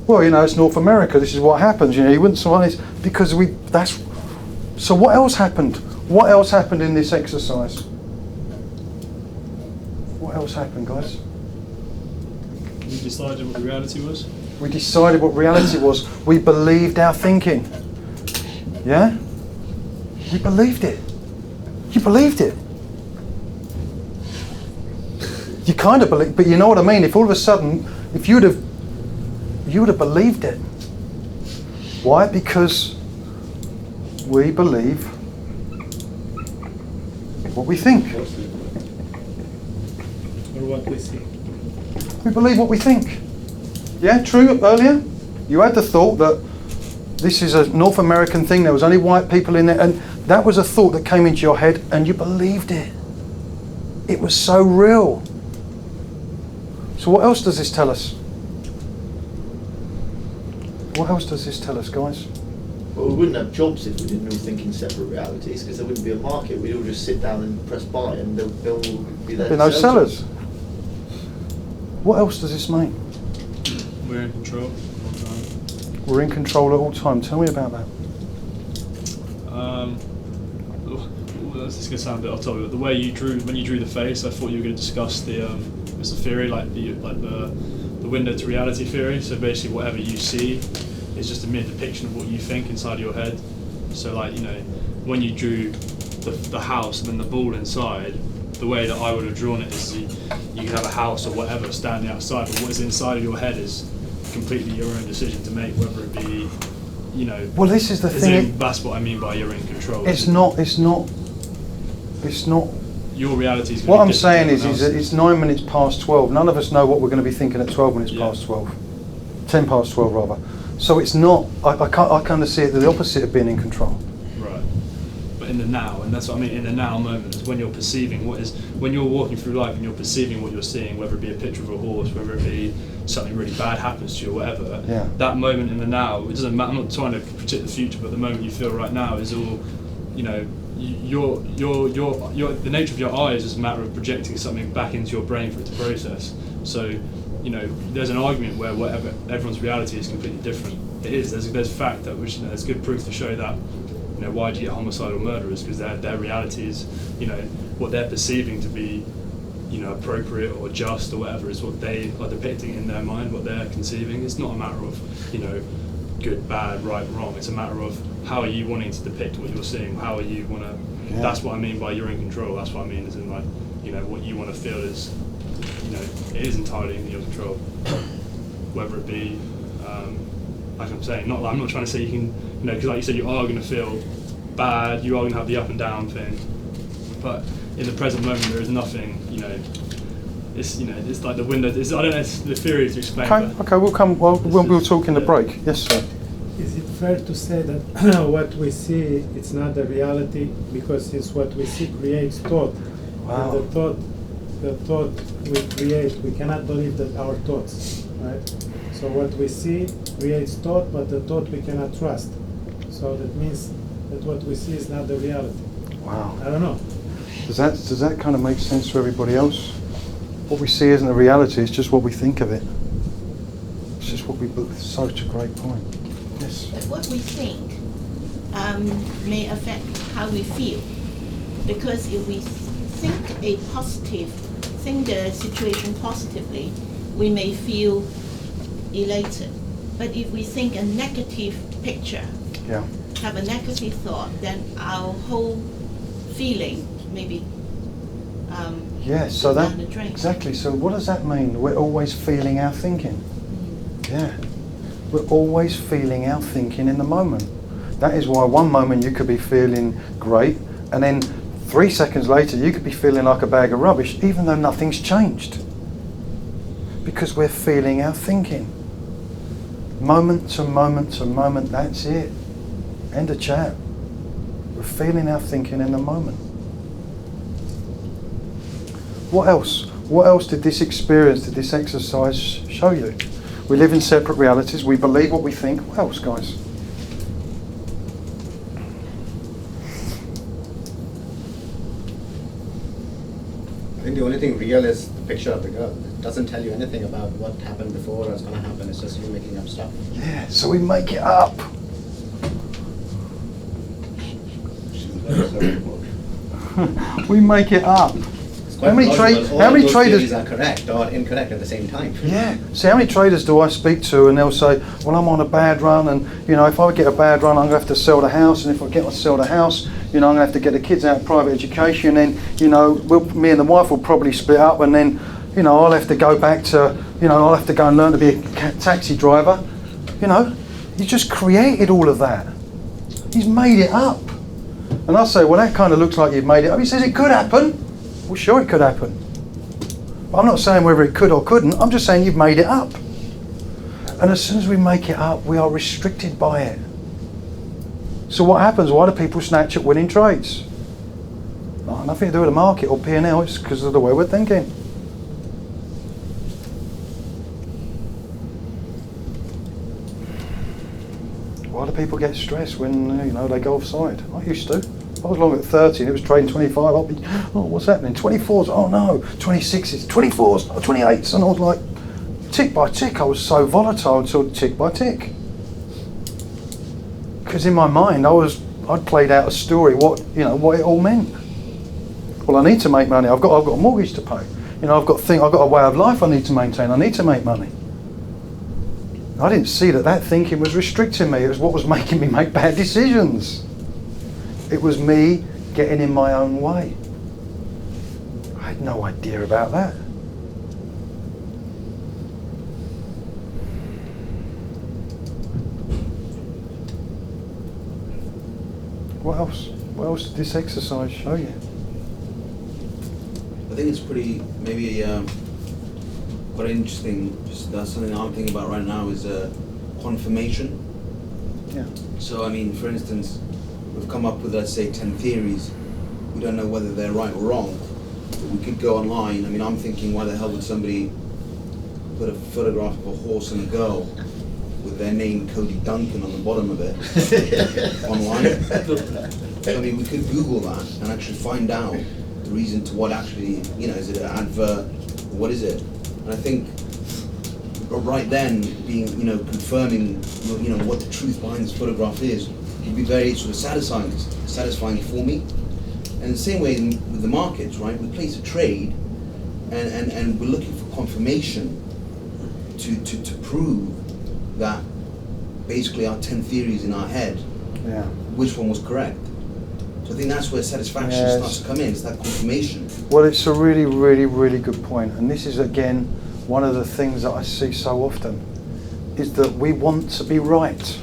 Well, it's North America. This is what happens. You wouldn't say this because that's. So what else happened? What else happened in this exercise? What else happened, guys? We decided what reality was. We decided what reality was. We believed our thinking. Yeah? We believed it. You believed it. You kind of believe, but you know what I mean? If all of a sudden, if you would have believed it. Why? Because we believe what we think. Or what we see. We believe what we think. Yeah, true, earlier. You had the thought that this is a North American thing, there was only white people in there, and that was a thought that came into your head and you believed it. It was so real. So what else does this tell us? What else does this tell us, guys? Well, we wouldn't have jobs if we didn't all think in separate realities, because there wouldn't be a market. We'd all just sit down and press buy, and they'll all be there. There'd be no sellers. What else does this mean? We're in control all the time. We're in control at all time. Tell me about that. This is going to sound a bit off topic, but the way you drew, when you drew the face, I thought you were going to discuss the theory, like the window to reality theory. So basically, whatever you see is just a mere depiction of what you think inside your head. So, like, you know, when you drew the house and then the ball inside, the way that I would have drawn it is you can have a house or whatever standing outside, but what is inside of your head is completely your own decision to make, whether it be, you know. Well, this is the thing. That's what I mean by you're in control. It's not. Your reality is. What I'm saying is that it's 9 minutes past 12. None of us know what we're going to be thinking at 12 minutes past 12. 10 past 12 rather. So it's not. I kind of see it the opposite of being in control. Right. But in the now, and that's what I mean. In the now moment is when you're perceiving when you're walking through life and you're perceiving what you're seeing, whether it be a picture of a horse, whether it be something really bad happens to you or whatever. Yeah. That moment in the now, it doesn't matter. I'm not trying to predict the future, but the moment you feel right now is all, you know. The nature of your eye is just a matter of projecting something back into your brain for it to process. So, you know, there's an argument where whatever everyone's reality is completely different. It is. There's fact that which, you know, there's good proof to show that. You know, why do you get homicidal murderers? Because their reality is, you know, what they're perceiving to be, you know, appropriate or just or whatever is what they are depicting in their mind, what they're conceiving. It's not a matter of, you know, good, bad, right, wrong. It's a matter of how are you wanting to depict what you're seeing? How are you want to? Yeah. That's what I mean by you're in control. That's what I mean is in, like, you know, what you want to feel is, you know, it is entirely in your control. Whether it be, like I'm saying, I'm not trying to say you can, you know, because like you said, you are going to feel bad. You are going to have the up and down thing. But in the present moment, there is nothing, you know. It's, you know, it's like the window. I don't know. It's the theory to explain. Okay, we'll come. Well, we'll talk in the break. Yes, sir. Is it fair to say that what we see it's not the reality, because since what we see creates thought, wow. And the thought we create, we cannot believe that our thoughts, right? So what we see creates thought, but the thought we cannot trust. So that means that what we see is not the reality. Wow. I don't know. Does that kind of make sense to everybody else? What we see isn't the reality; it's just what we think of it. It's just what we. Such a great point. Yes. But what we think may affect how we feel, because if we think the situation positively, we may feel elated. But if we think a negative picture, have a negative thought, then our whole feeling may be so that down the drain. Exactly. So what does that mean? We're always feeling our thinking. Yeah. We're always feeling our thinking in the moment. That is why one moment you could be feeling great, and then 3 seconds later you could be feeling like a bag of rubbish, even though nothing's changed. Because we're feeling our thinking. Moment to moment to moment, that's it. End of chat. We're feeling our thinking in the moment. What else? What else did this experience, did this exercise show you? We live in separate realities. We believe what we think. What else, guys? I think the only thing real is the picture of the girl. It doesn't tell you anything about what happened before or what's going to happen. It's just you making up stuff. Yeah, so we make it up. We make it up. How many traders are correct or incorrect at the same time? Yeah. See, how many traders do I speak to, and they'll say, "Well, I'm on a bad run, and you know, if I get a bad run, I'm going to have to sell the house, and if I get to sell the house, you know, I'm going to have to get the kids out of private education, and you know, me and the wife will probably split up, and then, you know, I'll have to go back to, you know, I'll have to go and learn to be a taxi driver." You know, he just created all of that. He's made it up. And I say, "Well, that kind of looks like you've made it up." He says, "It could happen." Well, sure, it could happen. But I'm not saying whether it could or couldn't. I'm just saying you've made it up. And as soon as we make it up, we are restricted by it. So what happens? Why do people snatch at winning trades? Nothing to do with the market or P&L, it's because of the way we're thinking. Why do people get stressed when they go offside? I used to. I was long at 30 and it was trading 25. I'll be, oh, what's happening? 24s, oh no, 26s, 24s, oh, 28s, and I was like, tick by tick. I was so volatile until tick by tick. Because in my mind, I'd played out a story what it all meant. Well, I need to make money. I've got a mortgage to pay. I've got a way of life I need to maintain. I need to make money. I didn't see that thinking was restricting me. It was what was making me make bad decisions. It was me getting in my own way. I had no idea about that. What else? What else did this exercise show you? I think it's pretty, maybe quite interesting. Just that's something I'm thinking about right now is confirmation. Yeah. So I mean, for instance, we've come up with, let's say, 10 theories. We don't know whether they're right or wrong. But we could go online. I mean, I'm thinking, why the hell would somebody put a photograph of a horse and a girl with their name Cody Duncan on the bottom of it online? So, I mean, we could Google that and actually find out the reason to what actually, is it an advert? What is it? And I think right then, being, confirming, what the truth behind this photograph is, would be very sort of satisfying for me. And the same way with the markets, right? We place a trade, and we're looking for confirmation to prove that basically our 10 theories in our head, which one was correct. So I think that's where satisfaction starts to come in. It's that confirmation. Well, it's a really, really, really good point. And this is, again, one of the things that I see so often, is that we want to be right.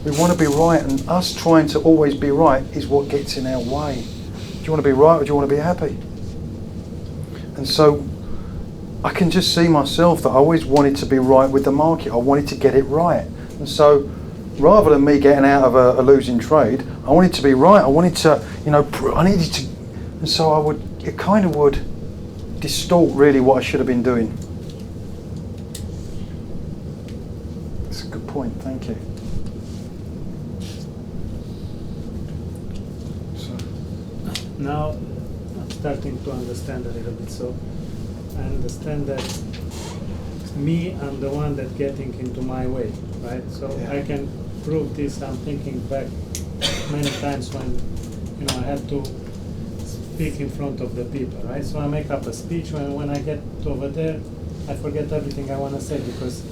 We want to be right, and us trying to always be right is what gets in our way. Do you want to be right or do you want to be happy? And so I can just see myself that I always wanted to be right with the market. I wanted to get it right. And so rather than me getting out of a losing trade, I wanted to be right. I wanted to, I needed to, and so it kind of would distort really what I should have been doing. That's a good point, thank you. Now I'm starting to understand a little bit. So I understand that I'm the one that getting into my way, right? So I can prove this. I'm thinking back many times when I had to speak in front of the people, right? So I make up a speech. When I get over there, I forget everything I want to say because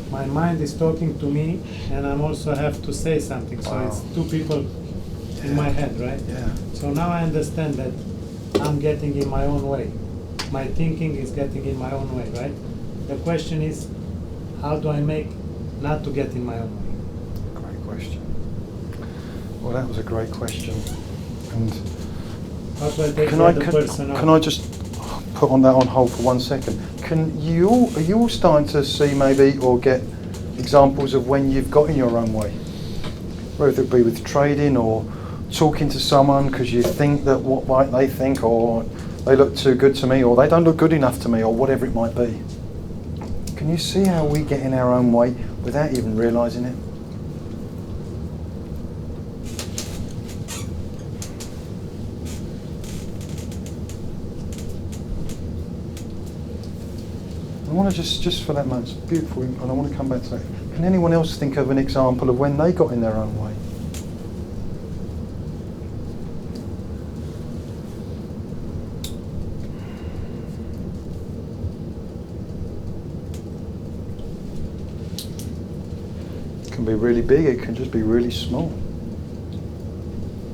my mind is talking to me, and I also have to say something. So it's two people in my head, right? Yeah. So now I understand that I'm getting in my own way. My thinking is getting in my own way, right? The question is, how do I make not to get in my own way? Great question. Well, that was a great question. And how do I take the other person out? Can I just put on that on hold for 1 second? Are you all starting to see maybe or get examples of when you've got in your own way? Whether it be with trading or talking to someone because you think that what might they think, or they look too good to me, or they don't look good enough to me, or whatever it might be. Can you see how we get in our own way without even realising it? I want to just for that moment, it's beautiful, and I want to come back to that. Can anyone else think of an example of when they got in their own way? It can be really big, it can just be really small.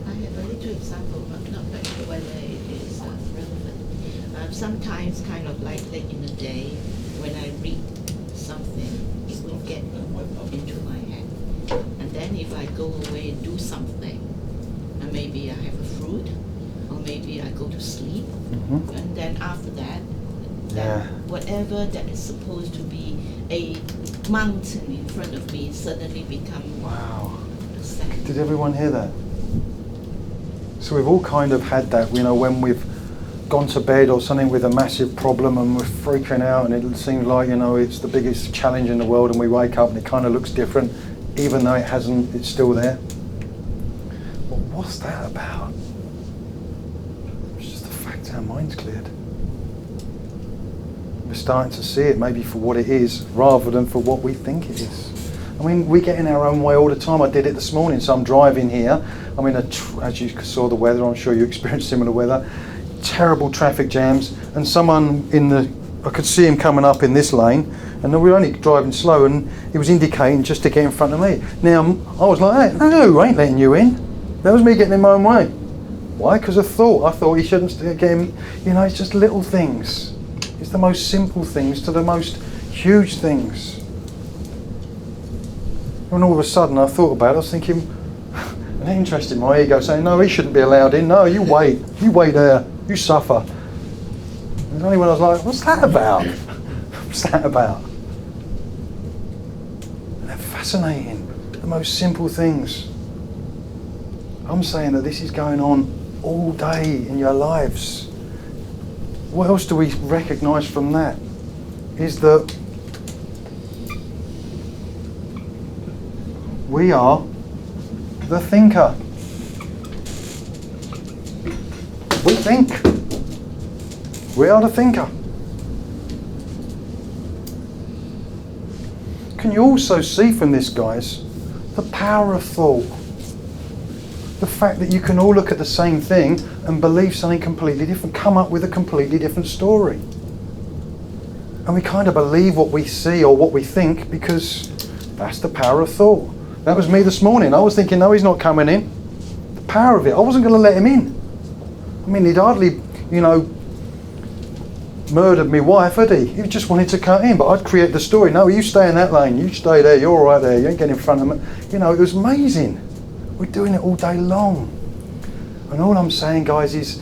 I have a little example, but not quite sure whether it is relevant. Sometimes kind of like late in the day, when I read something, it will get into my head. And then if I go away and do something, and maybe I have a fruit, or maybe I go to sleep, and then after that, that whatever that is supposed to be a mountain in front of me suddenly become sand. Did everyone hear that? So we've all kind of had that, you know, when we've gone to bed or something with a massive problem and we're freaking out and it seems like, you know, it's the biggest challenge in the world, and we wake up and it kind of looks different, even though it hasn't, it's still there. Well, what's that about? It's just the fact our mind's cleared. We're starting to see it maybe for what it is rather than for what we think it is. I mean, we get in our own way all the time. I did it this morning, so I'm driving here. I'm in as you saw the weather, I'm sure you experienced similar weather. Terrible traffic jams, and someone I could see him coming up in this lane, and we were only driving slow, and he was indicating just to get in front of me. Now, I was like, hey, no, I ain't letting you in. That was me getting in my own way. Why? Because of thought. I thought he shouldn't get him. You know, it's just little things. It's the most simple things to the most huge things. And all of a sudden I thought about it, I was thinking, and that interested my ego, saying, no, he shouldn't be allowed in. No, you wait there, you suffer. And only when I was like, what's that about? What's that about? And they're fascinating, the most simple things. I'm saying that this is going on all day in your lives. What else do we recognise from that? Is that we are the thinker. We think. We are the thinker. Can you also see from this, guys, the power of thought? The fact that you can all look at the same thing and believe something completely different, come up with a completely different story. And we kind of believe what we see or what we think because that's the power of thought. That was me this morning. I was thinking, no, he's not coming in. The power of it. I wasn't going to let him in. I mean, he'd hardly, you know, murdered my wife, had he? He just wanted to cut in, but I'd create the story. No, you stay in that lane. You stay there. You're all right there. You ain't getting in front of me. You know, it was amazing. We're doing it all day long. And all I'm saying, guys, is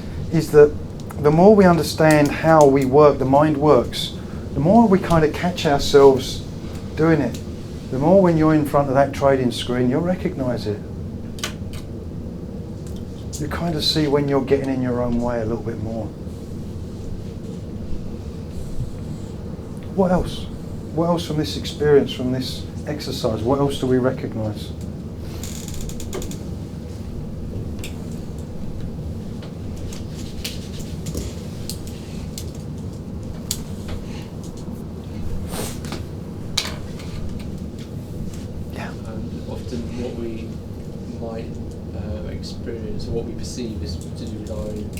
that the more we understand how we work, the mind works, the more we kind of catch ourselves doing it. The more when you're in front of that trading screen, you'll recognise it. You kind of see when you're getting in your own way a little bit more. What else? What else from this experience, from this exercise? What else do we recognise? Experience, or what we perceive, is to do with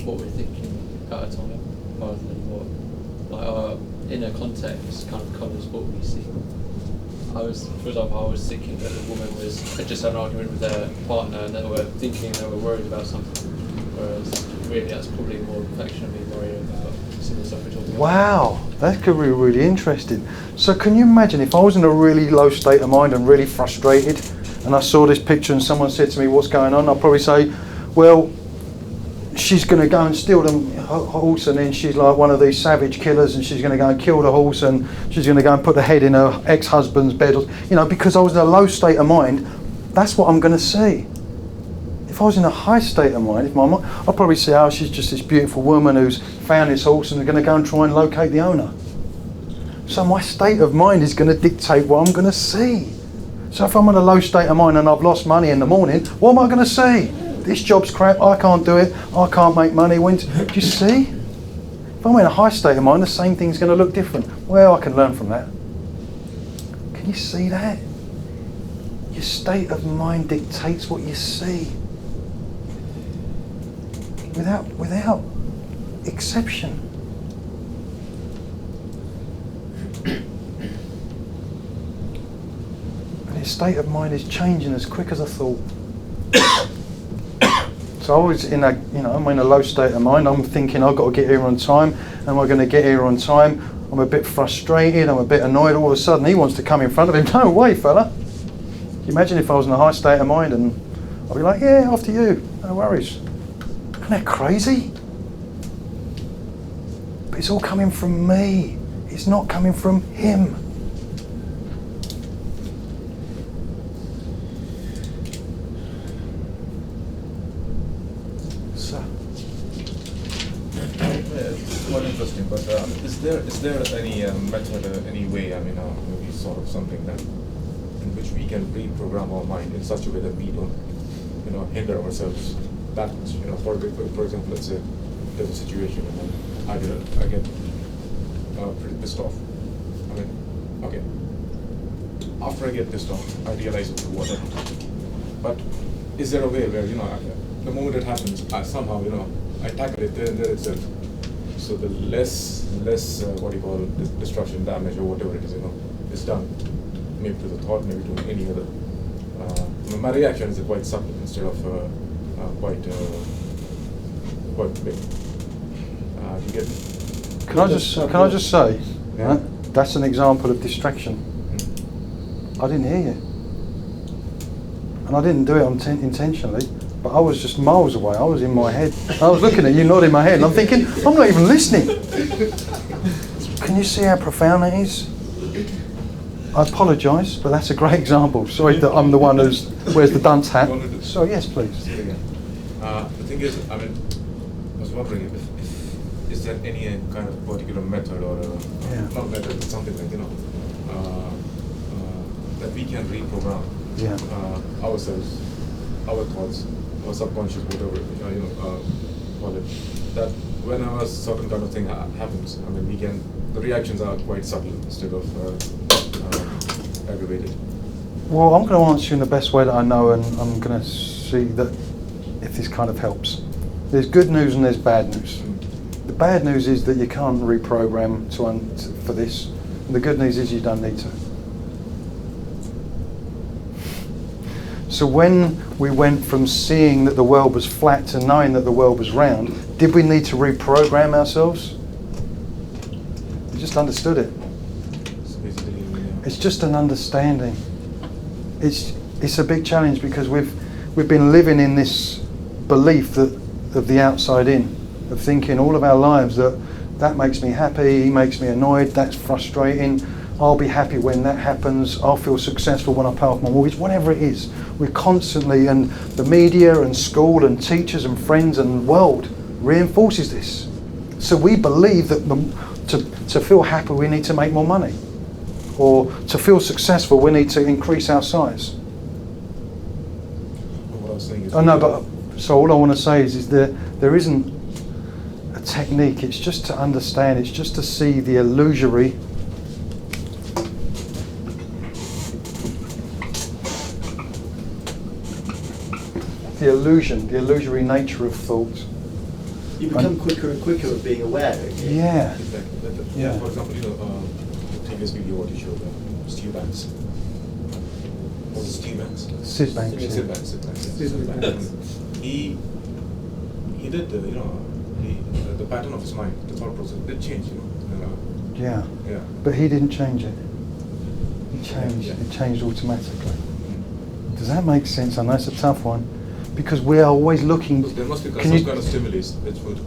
what we're thinking at a time, rather than what, like, our inner context kind of colours what we see. For example, I was thinking that the woman had just had an argument with their partner, and they were thinking they were worried about something, whereas really that's probably more a reflection of me worrying about some of the stuff we're talking about. Wow, that could be really interesting. So can you imagine if I was in a really low state of mind and really frustrated, and I saw this picture and someone said to me, what's going on? I'll probably say, well, she's going to go and steal the horse, and then she's like one of these savage killers, and she's going to go and kill the horse, and she's going to go and put the head in her ex-husband's bed. You know, because I was in a low state of mind, that's what I'm going to see. If I was in a high state of mind, I'd probably say, oh, she's just this beautiful woman who's found this horse and is going to go and try and locate the owner. So my state of mind is going to dictate what I'm going to see. So if I'm in a low state of mind and I've lost money in the morning, what am I going to say? This job's crap, I can't do it, I can't make money. Do you see? If I'm in a high state of mind, the same thing's going to look different. Well, I can learn from that. Can you see that? Your state of mind dictates what you see. Without exception. State of mind is changing as quick as I thought. So I was in I'm in a low state of mind. I'm thinking I've got to get here on time. Am I going to get here on time? I'm a bit frustrated. I'm a bit annoyed. All of a sudden he wants to come in front of him. No way, fella. Can you imagine if I was in a high state of mind and I'd be like, yeah, after you. No worries. Isn't that crazy? But it's all coming from me. It's not coming from him. So. It's quite interesting, but is there any method, any way, maybe sort of something that in which we can reprogram our mind in such a way that we don't, hinder ourselves that much? For example, let's say there's a situation and then I get pretty pissed off. Okay. After I get pissed off, I realize whatever. But is there a way where the moment it happens, I somehow I tackle it there and there itself. So the less destruction, damage, or whatever it is done. Maybe to the thought, maybe to any other. My reaction is quite subtle instead of quite big. You get me? Can I just say, right, that's an example of distraction. I didn't hear you, and I didn't do it intentionally. But I was just miles away. I was in my head. I was looking at you, nodding my head, and I'm thinking, I'm not even listening. Can you see how profound that is? I apologise, but that's a great example. Sorry that I'm the one who wears the dunce hat. So yes, please. The thing is, I was wondering if is there any kind of particular method or not method, but something like that we can reprogram ourselves, our thoughts, our subconscious, whatever call it. That whenever a certain kind of thing happens, the reactions are quite subtle instead of aggravated. Well, I'm going to answer you in the best way that I know, and I'm going to see that if this kind of helps. There's good news and there's bad news. The bad news is that you can't reprogram for this. And the good news is you don't need to. So when we went from seeing that the world was flat to knowing that the world was round, did we need to reprogram ourselves? We just understood it. It's just an understanding. It's a big challenge because we've been living in this belief of the outside in, of thinking all of our lives that makes me happy, he makes me annoyed, that's frustrating, I'll be happy when that happens, I'll feel successful when I pay off my mortgage, whatever it is. We're constantly, and the media and school and teachers and friends and world reinforces this. So we believe that to feel happy we need to make more money, or to feel successful we need to increase our size. What I was saying is so all I want to say is there isn't a technique, it's just to understand, it's just to see the illusory the illusory nature of thought. You become quicker and quicker at being aware. Okay? Yeah. Exactly. Yeah. For example, the previous video what you showed, Steve Banks. Was it Steve Banks? Sid Banks. Sid Banks. He did the pattern of his mind, the thought process did change. Yeah. But he didn't change it. It changed. It changed automatically. Does that make sense? I know it's a tough one. Because we are always looking. There must be some kind of stimulus which would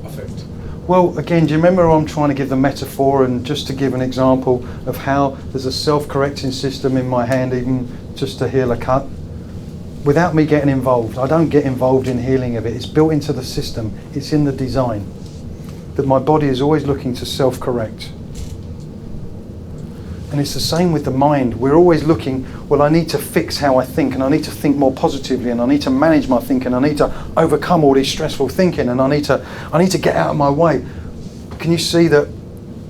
affect. Well, again, do you remember I'm trying to give the metaphor, and just to give an example of how there's a self-correcting system in my hand, even just to heal a cut, without me getting involved. I don't get involved in healing of it. It's built into the system. It's in the design that my body is always looking to self-correct. And it's the same with the mind. We're always looking, well, I need to fix how I think, and I need to think more positively, and I need to manage my thinking, I need to overcome all this stressful thinking, and I need to get out of my way. Can you see that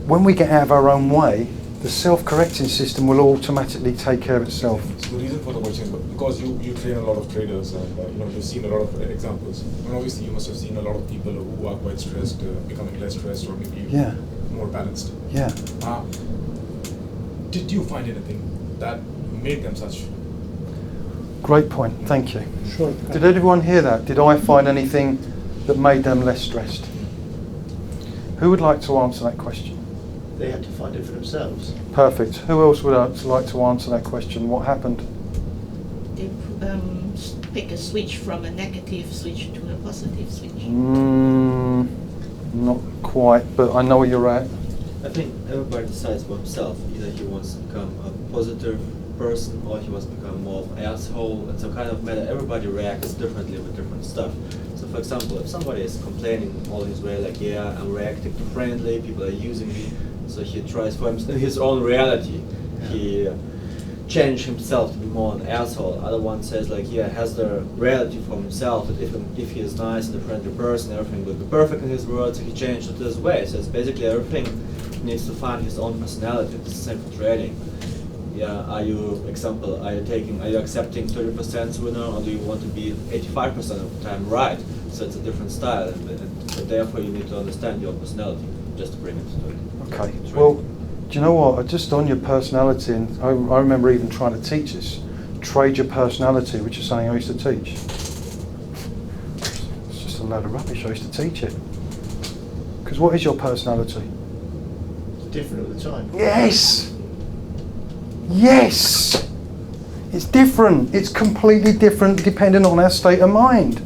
when we get out of our own way, the self-correcting system will automatically take care of itself? So the reason for the question is because you train a lot of traders, and you've seen a lot of examples. And obviously you must have seen a lot of people who are quite stressed, becoming less stressed, or maybe more balanced. Yeah. Did you find anything that made them such? Great point, thank you. Sure. Did everyone hear that? Did I find anything that made them less stressed? Who would like to answer that question? They had to find it for themselves. Perfect. Who else would like to answer that question? What happened? They pick a switch from a negative switch to a positive switch. Not quite, but I know where you're at. I think everybody decides for himself. Either he wants to become a positive person or he wants to become more of an asshole. It's a kind of matter. Everybody reacts differently with different stuff. So for example, if somebody is complaining all his way, like, yeah, I'm reacting too friendly, people are using me, so he tries for his own reality. He change himself to be more an asshole. Other one says, like, yeah, has the reality for himself that if he is nice and a friendly person, everything will be perfect in his world, so he changed it this way. So it's basically everything needs to find his own personality. It's the same for trading. Yeah, are you accepting 30% winner, or do you want to be 85% of the time right? So it's a different style, and therefore you need to understand your personality just to bring it to it. Okay. Well, do you know what? Just on your personality, and I remember even trying to teach this. Trade your personality, which is something I used to teach. It's just a load of rubbish. I used to teach it. Because what is your personality? It's different all the time. Yes! Yes! It's different. It's completely different depending on our state of mind.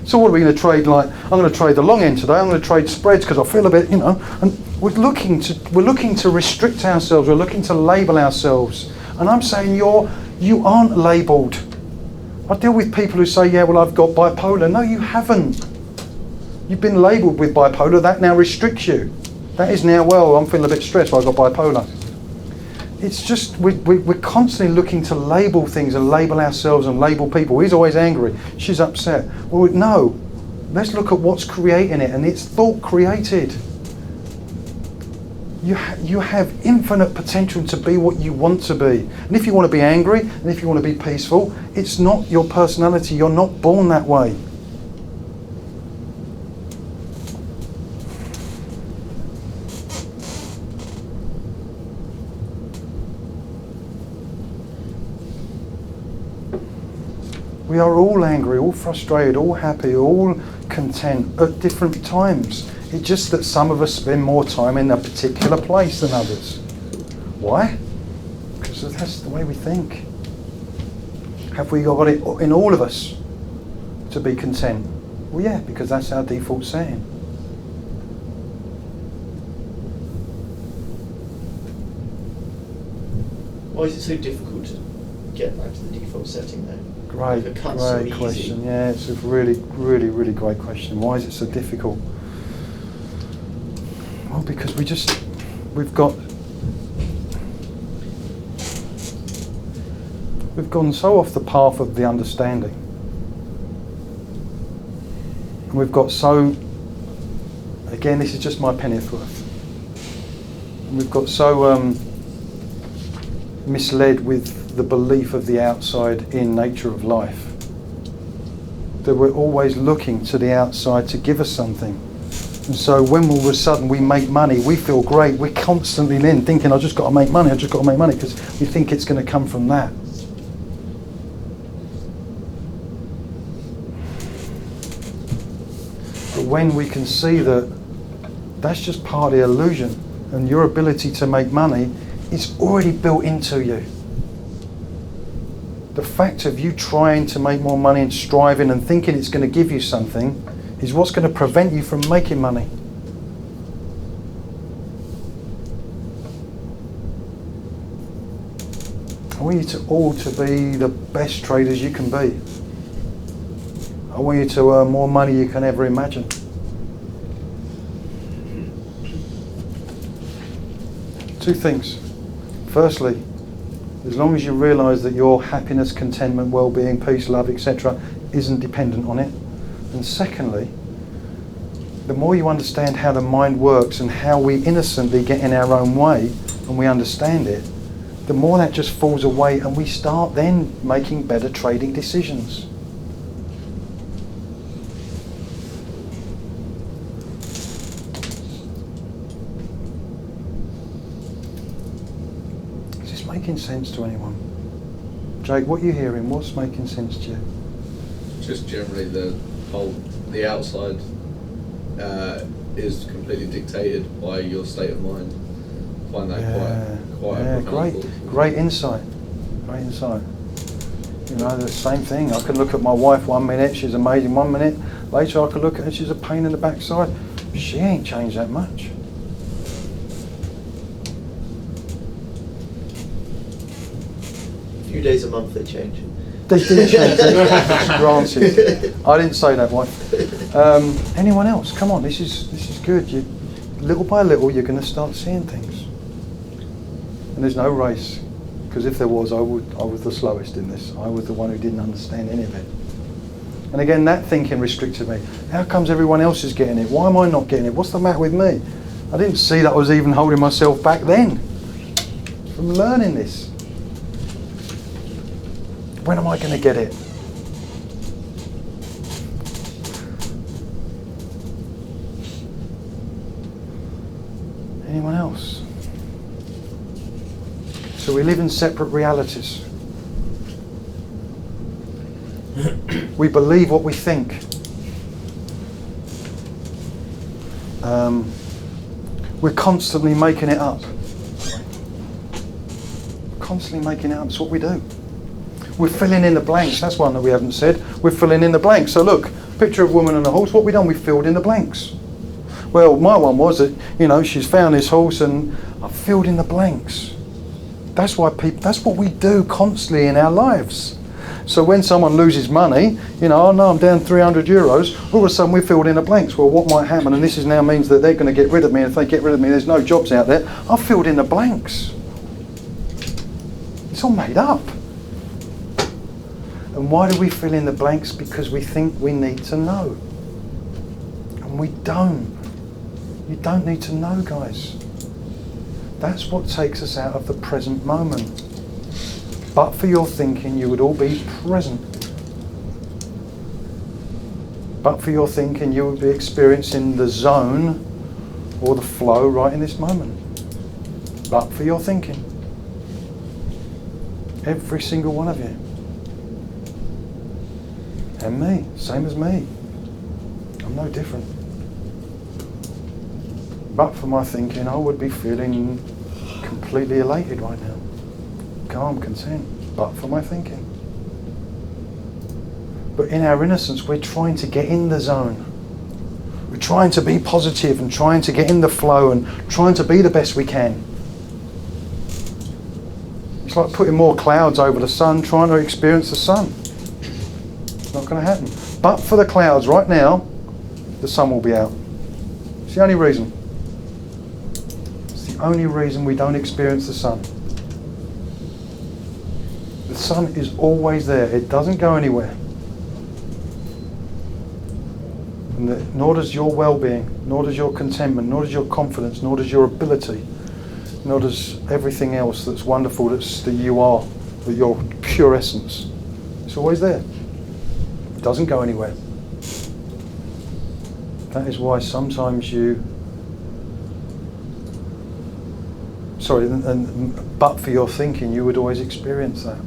So what are we going to trade? Like, I'm going to trade the long end today. I'm going to trade spreads because I feel a bit, and we're looking to restrict ourselves. We're looking to label ourselves. And I'm saying you aren't labelled. I deal with people who say, yeah, well, I've got bipolar. No, you haven't. You've been labelled with bipolar. That now restricts you. That is now, well, I'm feeling a bit stressed. I've got bipolar. It's just, we're constantly looking to label things and label ourselves and label people. He's always angry. She's upset. Well, no. Let's look at what's creating it, and it's thought created. You have infinite potential to be what you want to be. And if you want to be angry, and if you want to be peaceful, it's not your personality. You're not born that way. We are all angry, all frustrated, all happy, all content at different times. It's just that some of us spend more time in a particular place than others. Why? Because that's the way we think. Have we got it in all of us to be content? Well, yeah, because that's our default setting. Why is it so difficult to get back to the default setting though? Great question. Yeah, it's a really, really, really great question. Why is it so difficult? Well, because we've gone so off the path of the understanding. And we've got so, again, this is just my penny's worth. And we've got so misled with the belief of the outside in nature of life, that we're always looking to the outside to give us something. And so when all of a sudden we make money, we feel great. We're constantly in thinking, I've just got to make money, because we think it's going to come from that. But when we can see that that's just part of the illusion, and your ability to make money is already built into you. The fact of you trying to make more money and striving and thinking it's going to give you something is what's going to prevent you from making money. I want you to all to be the best traders you can be. I want you to earn more money you can ever imagine. Two things. Firstly, as long as you realise that your happiness, contentment, well-being, peace, love, etc. isn't dependent on it. And secondly, the more you understand how the mind works and how we innocently get in our own way and we understand it, the more that just falls away and we start then making better trading decisions. Making sense to anyone? Jake, what are you hearing? What's making sense to you? Just generally the outside is completely dictated by your state of mind. I find that quite a profound thought. Great insight. Great insight. You know, the same thing. I can look at my wife 1 minute, she's amazing 1 minute. Later I can look at her, she's a pain in the backside. She ain't changed that much. A few days a month they change. They did change it. Granted. I didn't say that, wife. Anyone else? Come on, this is good. Little by little, you're going to start seeing things. And there's no race, because if there was, I was the slowest in this. I was the one who didn't understand any of it. And again, that thinking restricted me. How comes everyone else is getting it? Why am I not getting it? What's the matter with me? I didn't see that I was even holding myself back then from learning this. When am I going to get it? Anyone else? So we live in separate realities. We believe what we think. We're constantly making it up. Constantly making it up. It's what we do. We're filling in the blanks. That's one that we haven't said. We're filling in the blanks. So look, picture of a woman and a horse. What we done? We filled in the blanks. Well, my one was that, she's found this horse and I filled in the blanks. That's why that's what we do constantly in our lives. So when someone loses money, oh no, I'm down 300 euros, all of a sudden we filled in the blanks. Well, what might happen? And this now means that they're going to get rid of me. And if they get rid of me, there's no jobs out there. I filled in the blanks. It's all made up. And why do we fill in the blanks? Because we think we need to know. And we don't. You don't need to know, guys. That's what takes us out of the present moment. But for your thinking, you would all be present. But for your thinking, you would be experiencing the zone or the flow right in this moment. But for your thinking. Every single one of you. And me, same as me. I'm no different. But for my thinking, I would be feeling completely elated right now. Calm, content. But for my thinking. But in our innocence, we're trying to get in the zone. We're trying to be positive and trying to get in the flow and trying to be the best we can. It's like putting more clouds over the sun, trying to experience the sun. It's not going to happen. But for the clouds right now, the sun will be out. It's the only reason. It's the only reason we don't experience the sun. The sun is always there. It doesn't go anywhere. And nor does your well-being, nor does your contentment, nor does your confidence, nor does your ability, nor does everything else that's wonderful that you are, that your pure essence. It's always there. It doesn't go anywhere. That is why sometimes but for your thinking, you would always experience that.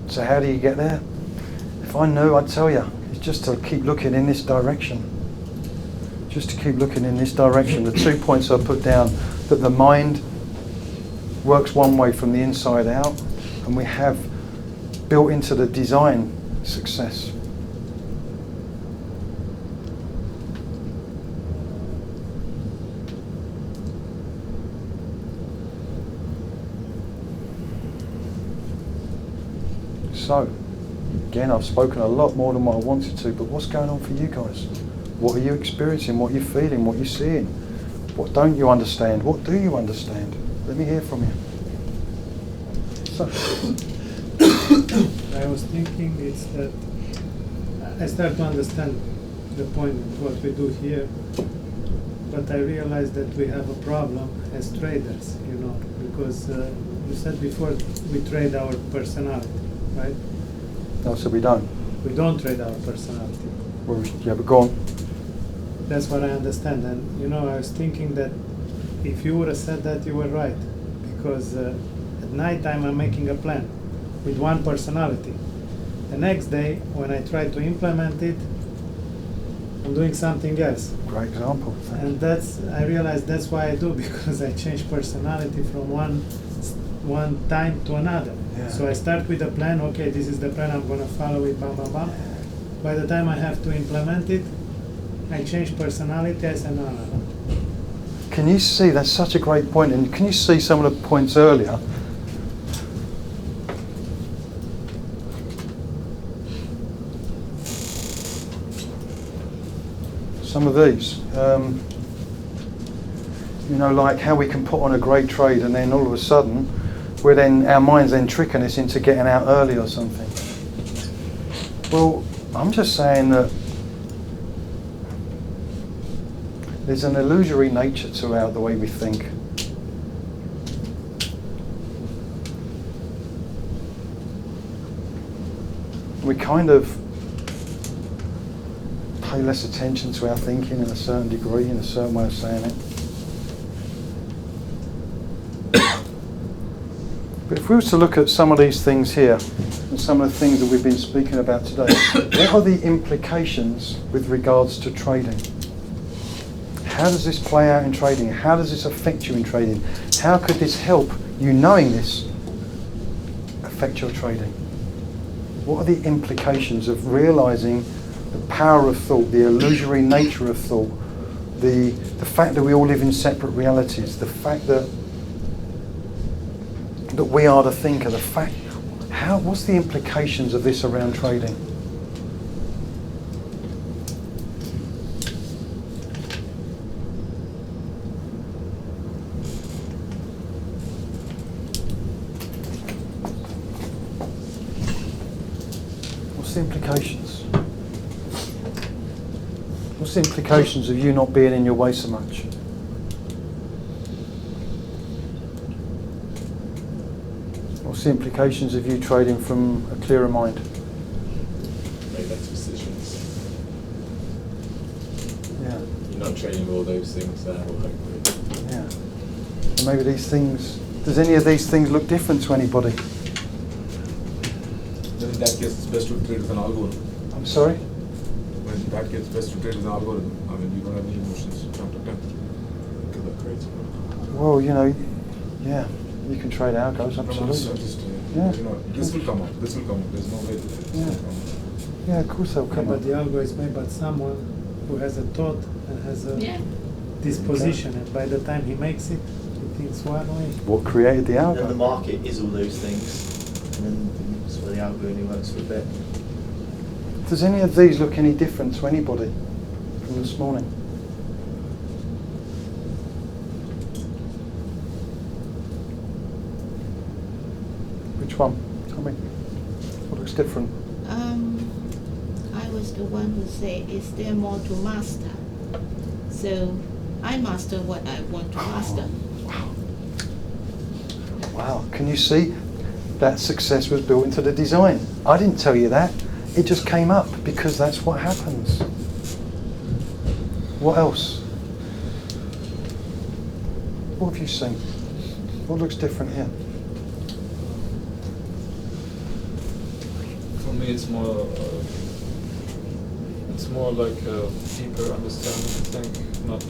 So how do you get there? If I knew, I'd tell you. It's just to keep looking in this direction. Just to keep looking in this direction. The 2 points I put down, that the mind works one way from the inside out, and we have built into the design success. So, again, I've spoken a lot more than what I wanted to, but what's going on for you guys? What are you experiencing? What are you feeling? What are you seeing? What don't you understand? What do you understand? Let me hear from you. So. I was thinking it's that I start to understand the point of what we do here, but I realize that we have a problem as traders, because you said before we trade our personality, right? No, so we don't. We don't trade our personality. Well, yeah, but go on. That's what I understand. And I was thinking that if you would have said that, you were right. Because at night time I'm making a plan with one personality. The next day, when I try to implement it, I'm doing something else. Great example. And I realized that's why I do, because I change personality from one time to another. Yeah. So I start with a plan, okay, this is the plan, I'm going to follow it, bam, bam, bam. By the time I have to implement it, I changed personality. I said, no. Can you see, that's such a great point, and can you see some of the points earlier? Some of these, you know, like how we can put on a great trade and then all of a sudden, our mind's then tricking us into getting out early or something. Well, I'm just saying that there's an illusory nature to the way we think. We kind of pay less attention to our thinking in a certain degree, in a certain way of saying it. But if we were to look at some of these things here, and some of the things that we've been speaking about today, what are the implications with regards to trading? How does this play out in trading? How does this affect you in trading? How could this help you, knowing this, affect your trading? What are the implications of realizing the power of thought, the illusory nature of thought, the fact that we all live in separate realities, the fact that we are the thinker, the fact, what's the implications of this around trading? What's the implications? What's the implications of you not being in your way so much? What's the implications of you trading from a clearer mind? Make better decisions. Yeah. You're not trading all those things there. Yeah. And maybe these things, does any of these things look different to anybody? Then in that case, it's best to trade with an algorithm. I'm sorry? When in that case, it's best to trade with an algorithm. I mean, you don't have any emotions. Jump to temp. Because that creates. Well, you know, yeah, you can trade algos, absolutely. Yeah. You know, this will come up. This will come up. There's no way that it will come up. Yeah, of course they'll come but up. the algo is made by someone who has a thought and has a disposition, and by the time he makes it, he thinks one way. What created the algo? And the market is all those things, and then that's where the algo only works for a bit. Does any of these look any different to anybody from this morning? Which one? Tell me. What looks different? I was the one who said, is there more to master? So I master what I want to master. Wow, can you see? That success was built into the design. I didn't tell you that. It just came up because that's what happens. What else? What have you seen? What looks different here? For me, it's more like a deeper understanding, I think, not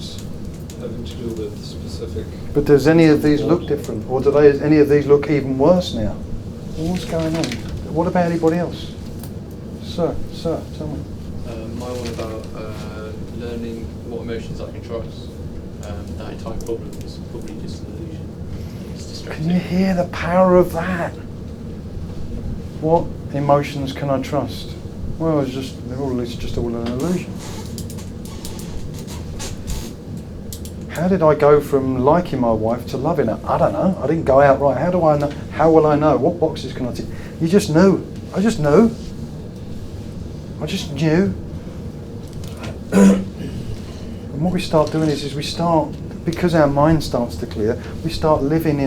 having to do with specific. But does any of these look different, or do any of these look even worse now? What's going on? What about anybody else? Sir, tell me. My one about learning what emotions I can trust. That entire problem is probably just an illusion. It's distracting. Can you hear the power of that? What emotions can I trust? Well, it's just all an illusion. How did I go from liking my wife to loving her? I don't know. I didn't go out right. How do I know? How will I know? What boxes can I tick? You just knew. I just knew. I just knew. And what we start doing is we start, because our mind starts to clear, we start living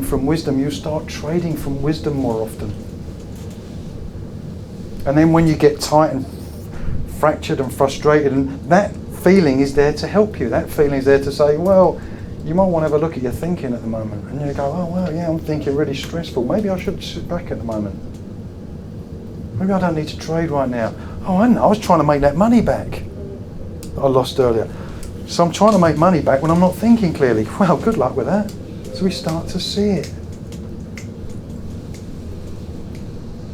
from wisdom. You start trading from wisdom more often. And then when you get tight and fractured and frustrated, and that feeling is there to help you. That feeling is there to say, well, you might want to have a look at your thinking at the moment. And you go, oh, well, yeah, I'm thinking really stressful. Maybe I should sit back at the moment. Maybe I don't need to trade right now. Oh, I know, I was trying to make that money back that I lost earlier. So I'm trying to make money back when I'm not thinking clearly. Well, good luck with that. So we start to see it.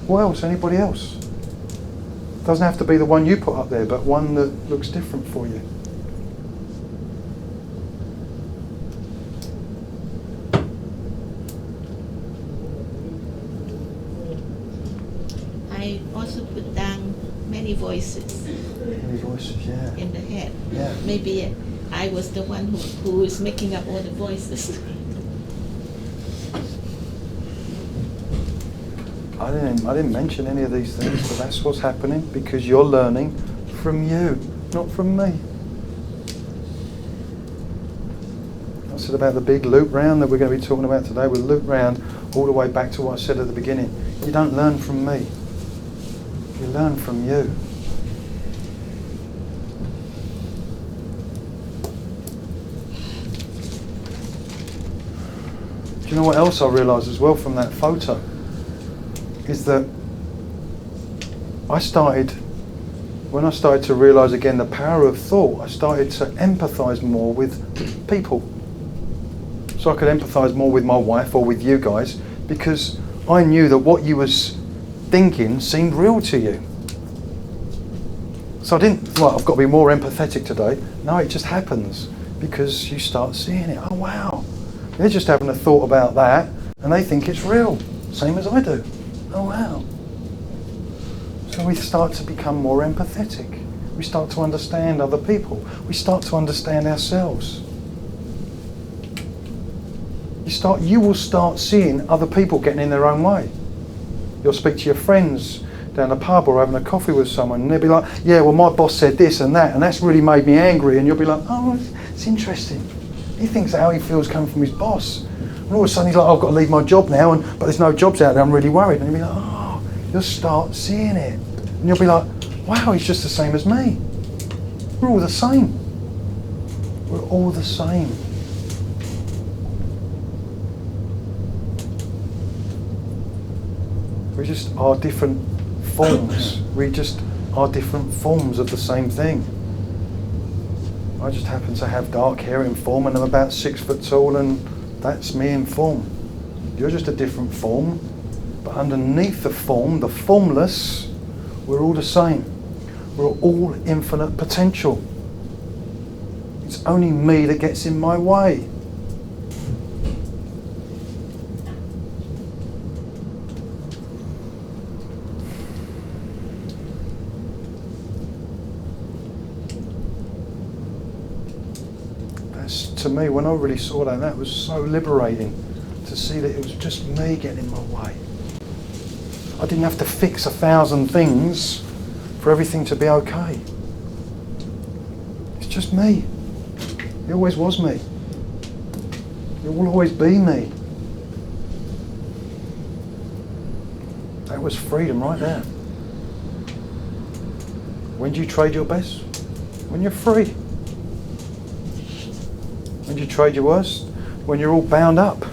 What else? Anybody else? Doesn't have to be the one you put up there, but one that looks different for you. I also put down many voices. Many voices, yeah. In the head. Yeah. Maybe I was the one who is making up all the voices. I didn't mention any of these things, but that's what's happening because you're learning from you, not from me. I said about the big loop round that we're going to be talking about today. We'll loop round all the way back to what I said at the beginning. You don't learn from me. You learn from you. Do you know what else I realised as well from that photo? Is that when I started to realise again the power of thought, I started to empathise more with people. So I could empathise more with my wife or with you guys because I knew that what you was thinking seemed real to you. So I didn't, well, I've got to be more empathetic today. No, it just happens because you start seeing it. Oh wow, they're just having a thought about that and they think it's real, same as I do. Oh wow. So we start to become more empathetic. We start to understand other people. We start to understand ourselves. You will start seeing other people getting in their own way. You'll speak to your friends down the pub or having a coffee with someone and they'll be like, yeah, well my boss said this and that's really made me angry, and you'll be like, oh, it's interesting. He thinks that how he feels coming from his boss. And all of a sudden he's like, I've got to leave my job now, but there's no jobs out there, I'm really worried. And you'll be like, oh, you'll start seeing it. And you'll be like, wow, he's just the same as me. We're all the same. We're all the same. We just are different forms. We just are different forms of the same thing. I just happen to have dark hair in form and I'm about 6 foot tall and that's me in form. You're just a different form, but underneath the form, the formless, we're all the same. We're all infinite potential. It's only me that gets in my way. To me, when I really saw that was so liberating to see that it was just me getting in my way. I didn't have to fix 1,000 things for everything to be okay. It's just me. It always was me. It will always be me. That was freedom right there. When do you trade your best? When you're free. When do you trade your worst? When you're all bound up.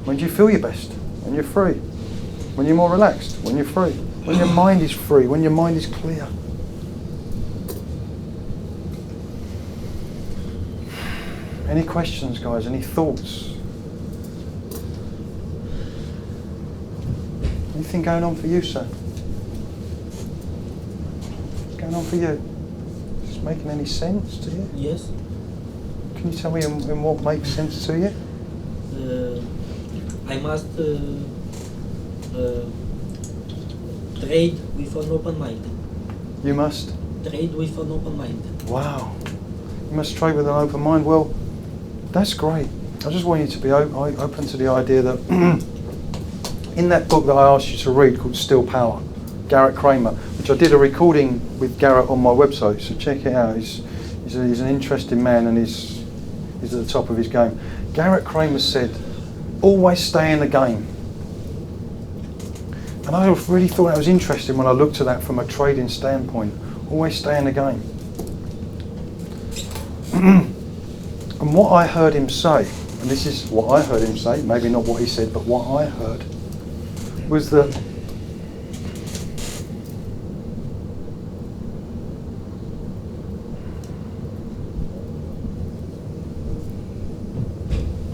When do you feel your best? When you're free. When you're more relaxed. When you're free. When your mind is free. When your mind is clear. Any questions, guys? Any thoughts? Anything going on for you, sir? Going on for you? Is this making any sense to you? Yes. Can you tell me in what makes sense to you? I must trade with an open mind. You must? Trade with an open mind. Wow. You must trade with an open mind. Well, that's great. I just want you to be open to the idea that in that book that I asked you to read called Still Power, Garrett Kramer, which I did a recording with Garrett on my website, so check it out. He's an interesting man and he's at the top of his game. Garrett Kramer said, always stay in the game. And I really thought that was interesting when I looked at that from a trading standpoint. Always stay in the game. And what I heard him say, and this is what I heard him say, maybe not what he said, but what I heard, was that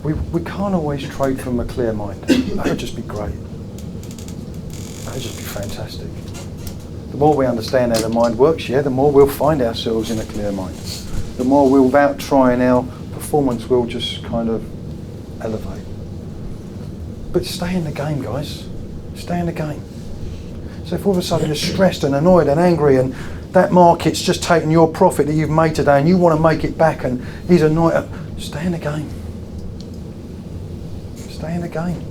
We can't always trade from a clear mind. That would just be great. That would just be fantastic. The more we understand how the mind works, the more we'll find ourselves in a clear mind. The more we'll, without trying, our performance will just kind of elevate. But stay in the game, guys. Stay in the game. So if all of a sudden you're stressed and annoyed and angry and that market's just taken your profit that you've made today and you want to make it back and he's annoyed, stay in the game. Stay in the game.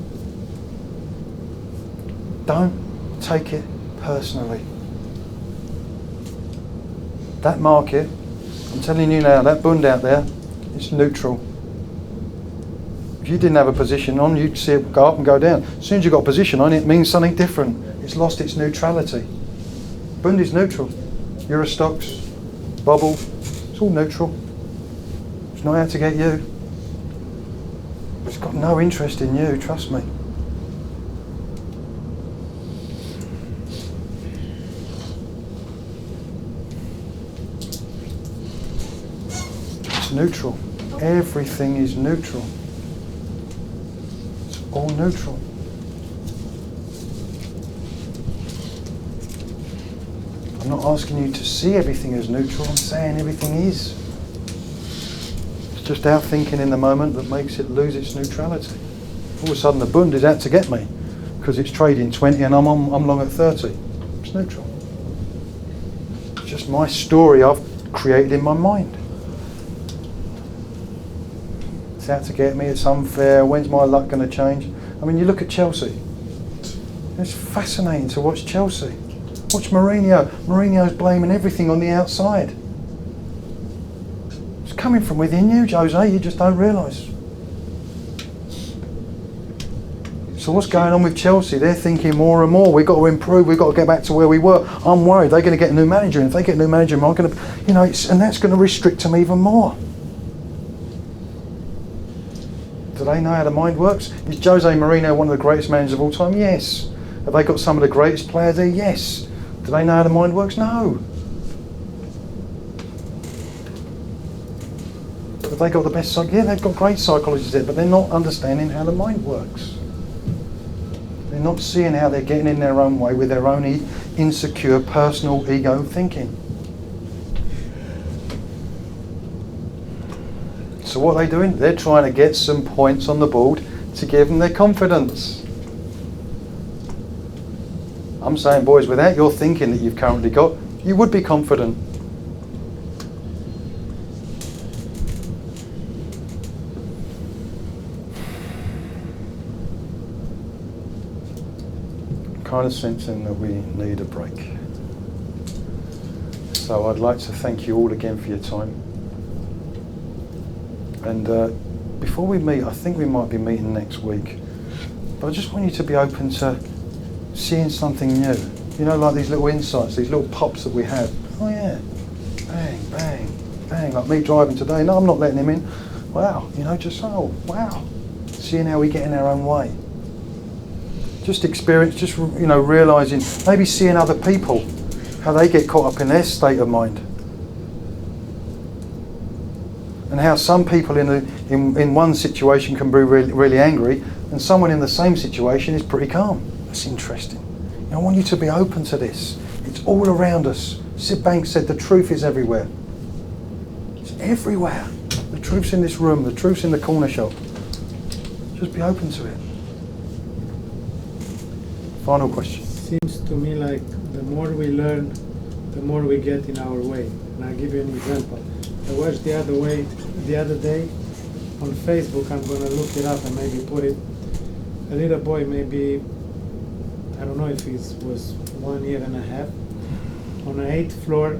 Don't take it personally. That market, I'm telling you now, that Bund out there, it's neutral. If you didn't have a position on, you'd see it go up and go down. As soon as you've got a position on, it means something different. It's lost its neutrality. Bund is neutral. Euro stocks, bubble, it's all neutral. It's not out to get you. It's got no interest in you, trust me. It's neutral. Everything is neutral. It's all neutral. I'm not asking you to see everything as neutral, I'm saying everything is. It's just our thinking in the moment that makes it lose its neutrality. All of a sudden the Bund is out to get me because it's trading 20 and I'm long at 30. It's neutral. It's just my story I've created in my mind. It's out to get me, it's unfair, when's my luck going to change? I mean, you look at Chelsea. It's fascinating to watch Chelsea. Watch Mourinho. Mourinho's blaming everything on the outside. It's coming from within you, Jose, you just don't realise. So what's going on with Chelsea? They're thinking more and more, we've got to improve, we've got to get back to where we were. I'm worried they're going to get a new manager, and if they get a new manager, I'm going to, and that's going to restrict them even more. Do they know how the mind works? Is Jose Mourinho one of the greatest managers of all time? Yes. Have they got some of the greatest players there? Yes. Do they know how the mind works? No. Have they got the best psychologists? Yeah, they've got great psychologists there, but they're not understanding how the mind works. They're not seeing how they're getting in their own way with their own insecure, personal, ego thinking. So what are they doing? They're trying to get some points on the board to give them their confidence. I'm saying, boys, without your thinking that you've currently got, you would be confident. I'm kind of sensing that we need a break. So I'd like to thank you all again for your time. And before we meet, I think we might be meeting next week. But I just want you to be open to seeing something new. You know, like these little insights, these little pops that we have. Oh yeah, bang, bang, bang, like me driving today. No, I'm not letting him in. Wow, just, oh, wow. Seeing how we get in our own way. Just experience, just, realising, maybe seeing other people, how they get caught up in their state of mind. And how some people in one situation can be really, really angry, and someone in the same situation is pretty calm. That's interesting. I want you to be open to this. It's all around us. Sid Banks said the truth is everywhere. It's everywhere. The truth's in this room, the truth's in the corner shop. Just be open to it. Final question. Seems to me like the more we learn, the more we get in our way. And I'll give you an example. I watched the other day on Facebook. I'm going to look it up and maybe put it. A little boy, maybe, I don't know if he was 1 year and a half, on the 8th floor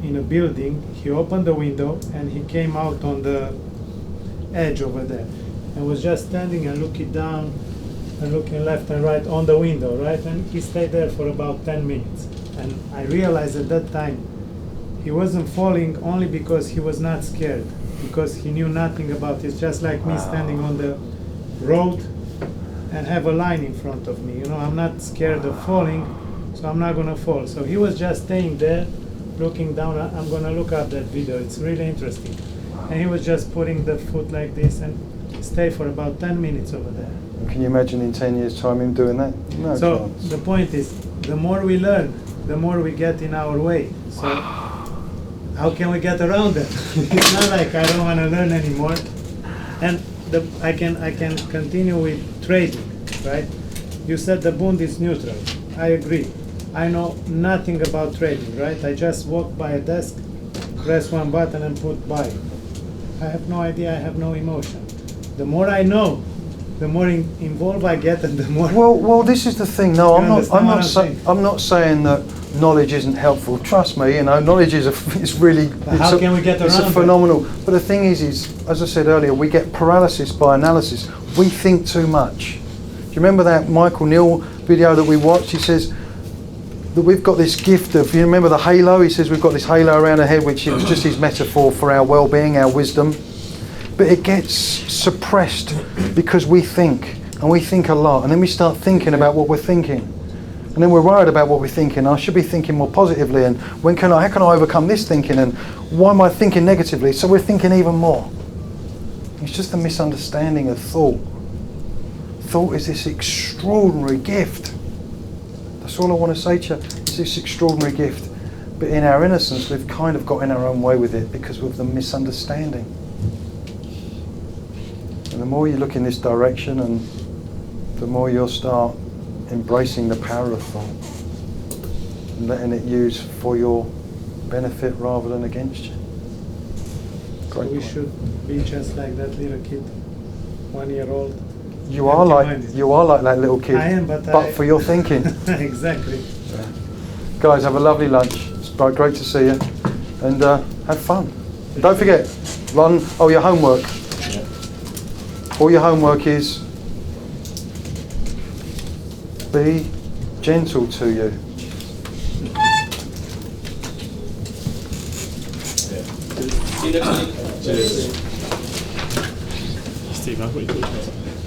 in a building. He opened the window and he came out on the edge over there and was just standing and looking down and looking left and right on the window, right? And he stayed there for about 10 minutes. And I realized at that time he wasn't falling only because he was not scared, because he knew nothing about it. It's just like me standing on the road and have a line in front of me. I'm not scared of falling, so I'm not gonna fall. So he was just staying there, looking down. I'm gonna look up that video. It's really interesting. And he was just putting the foot like this, and stay for about 10 minutes over there. And can you imagine in 10 years' time him doing that? No So chance. the point is, the more we learn, the more we get in our way. So how can we get around that? It's not like I don't want to learn anymore. And I can continue with trading, right? You said the Bund is neutral. I agree. I know nothing about trading, right? I just walk by a desk, press one button and put buy. I have no idea, I have no emotion. The more I know, the more involved I get and the more... Well, this is the thing. No, I'm not saying that knowledge isn't helpful. Trust me, knowledge is really... But how can we get around It's a phenomenal... But the thing is, as I said earlier, we get paralysis by analysis. We think too much. Do you remember that Michael Neal video that we watched? He says that we've got this gift of... You remember the halo? He says we've got this halo around our head, which is just his metaphor for our well-being, our wisdom. But it gets suppressed because we think, and we think a lot, and then we start thinking about what we're thinking. And then we're worried about what we're thinking. I should be thinking more positively, and how can I overcome this thinking, and why am I thinking negatively? So we're thinking even more. It's just a misunderstanding of thought. Thought is this extraordinary gift. That's all I want to say to you. It's this extraordinary gift. But in our innocence, we've kind of got in our own way with it because of the misunderstanding. And the more you look in this direction, and the more you'll start embracing the power of thought and letting it use for your benefit rather than against you. So we should be just like that little kid, 1 year old. You are like that little kid. I am, but for your thinking. Exactly. Yeah. Guys, have a lovely lunch. It's great to see you, and have fun. Don't forget, run. Oh, your homework. All your homework is be gentle to you. See you next week. Steve, I've got your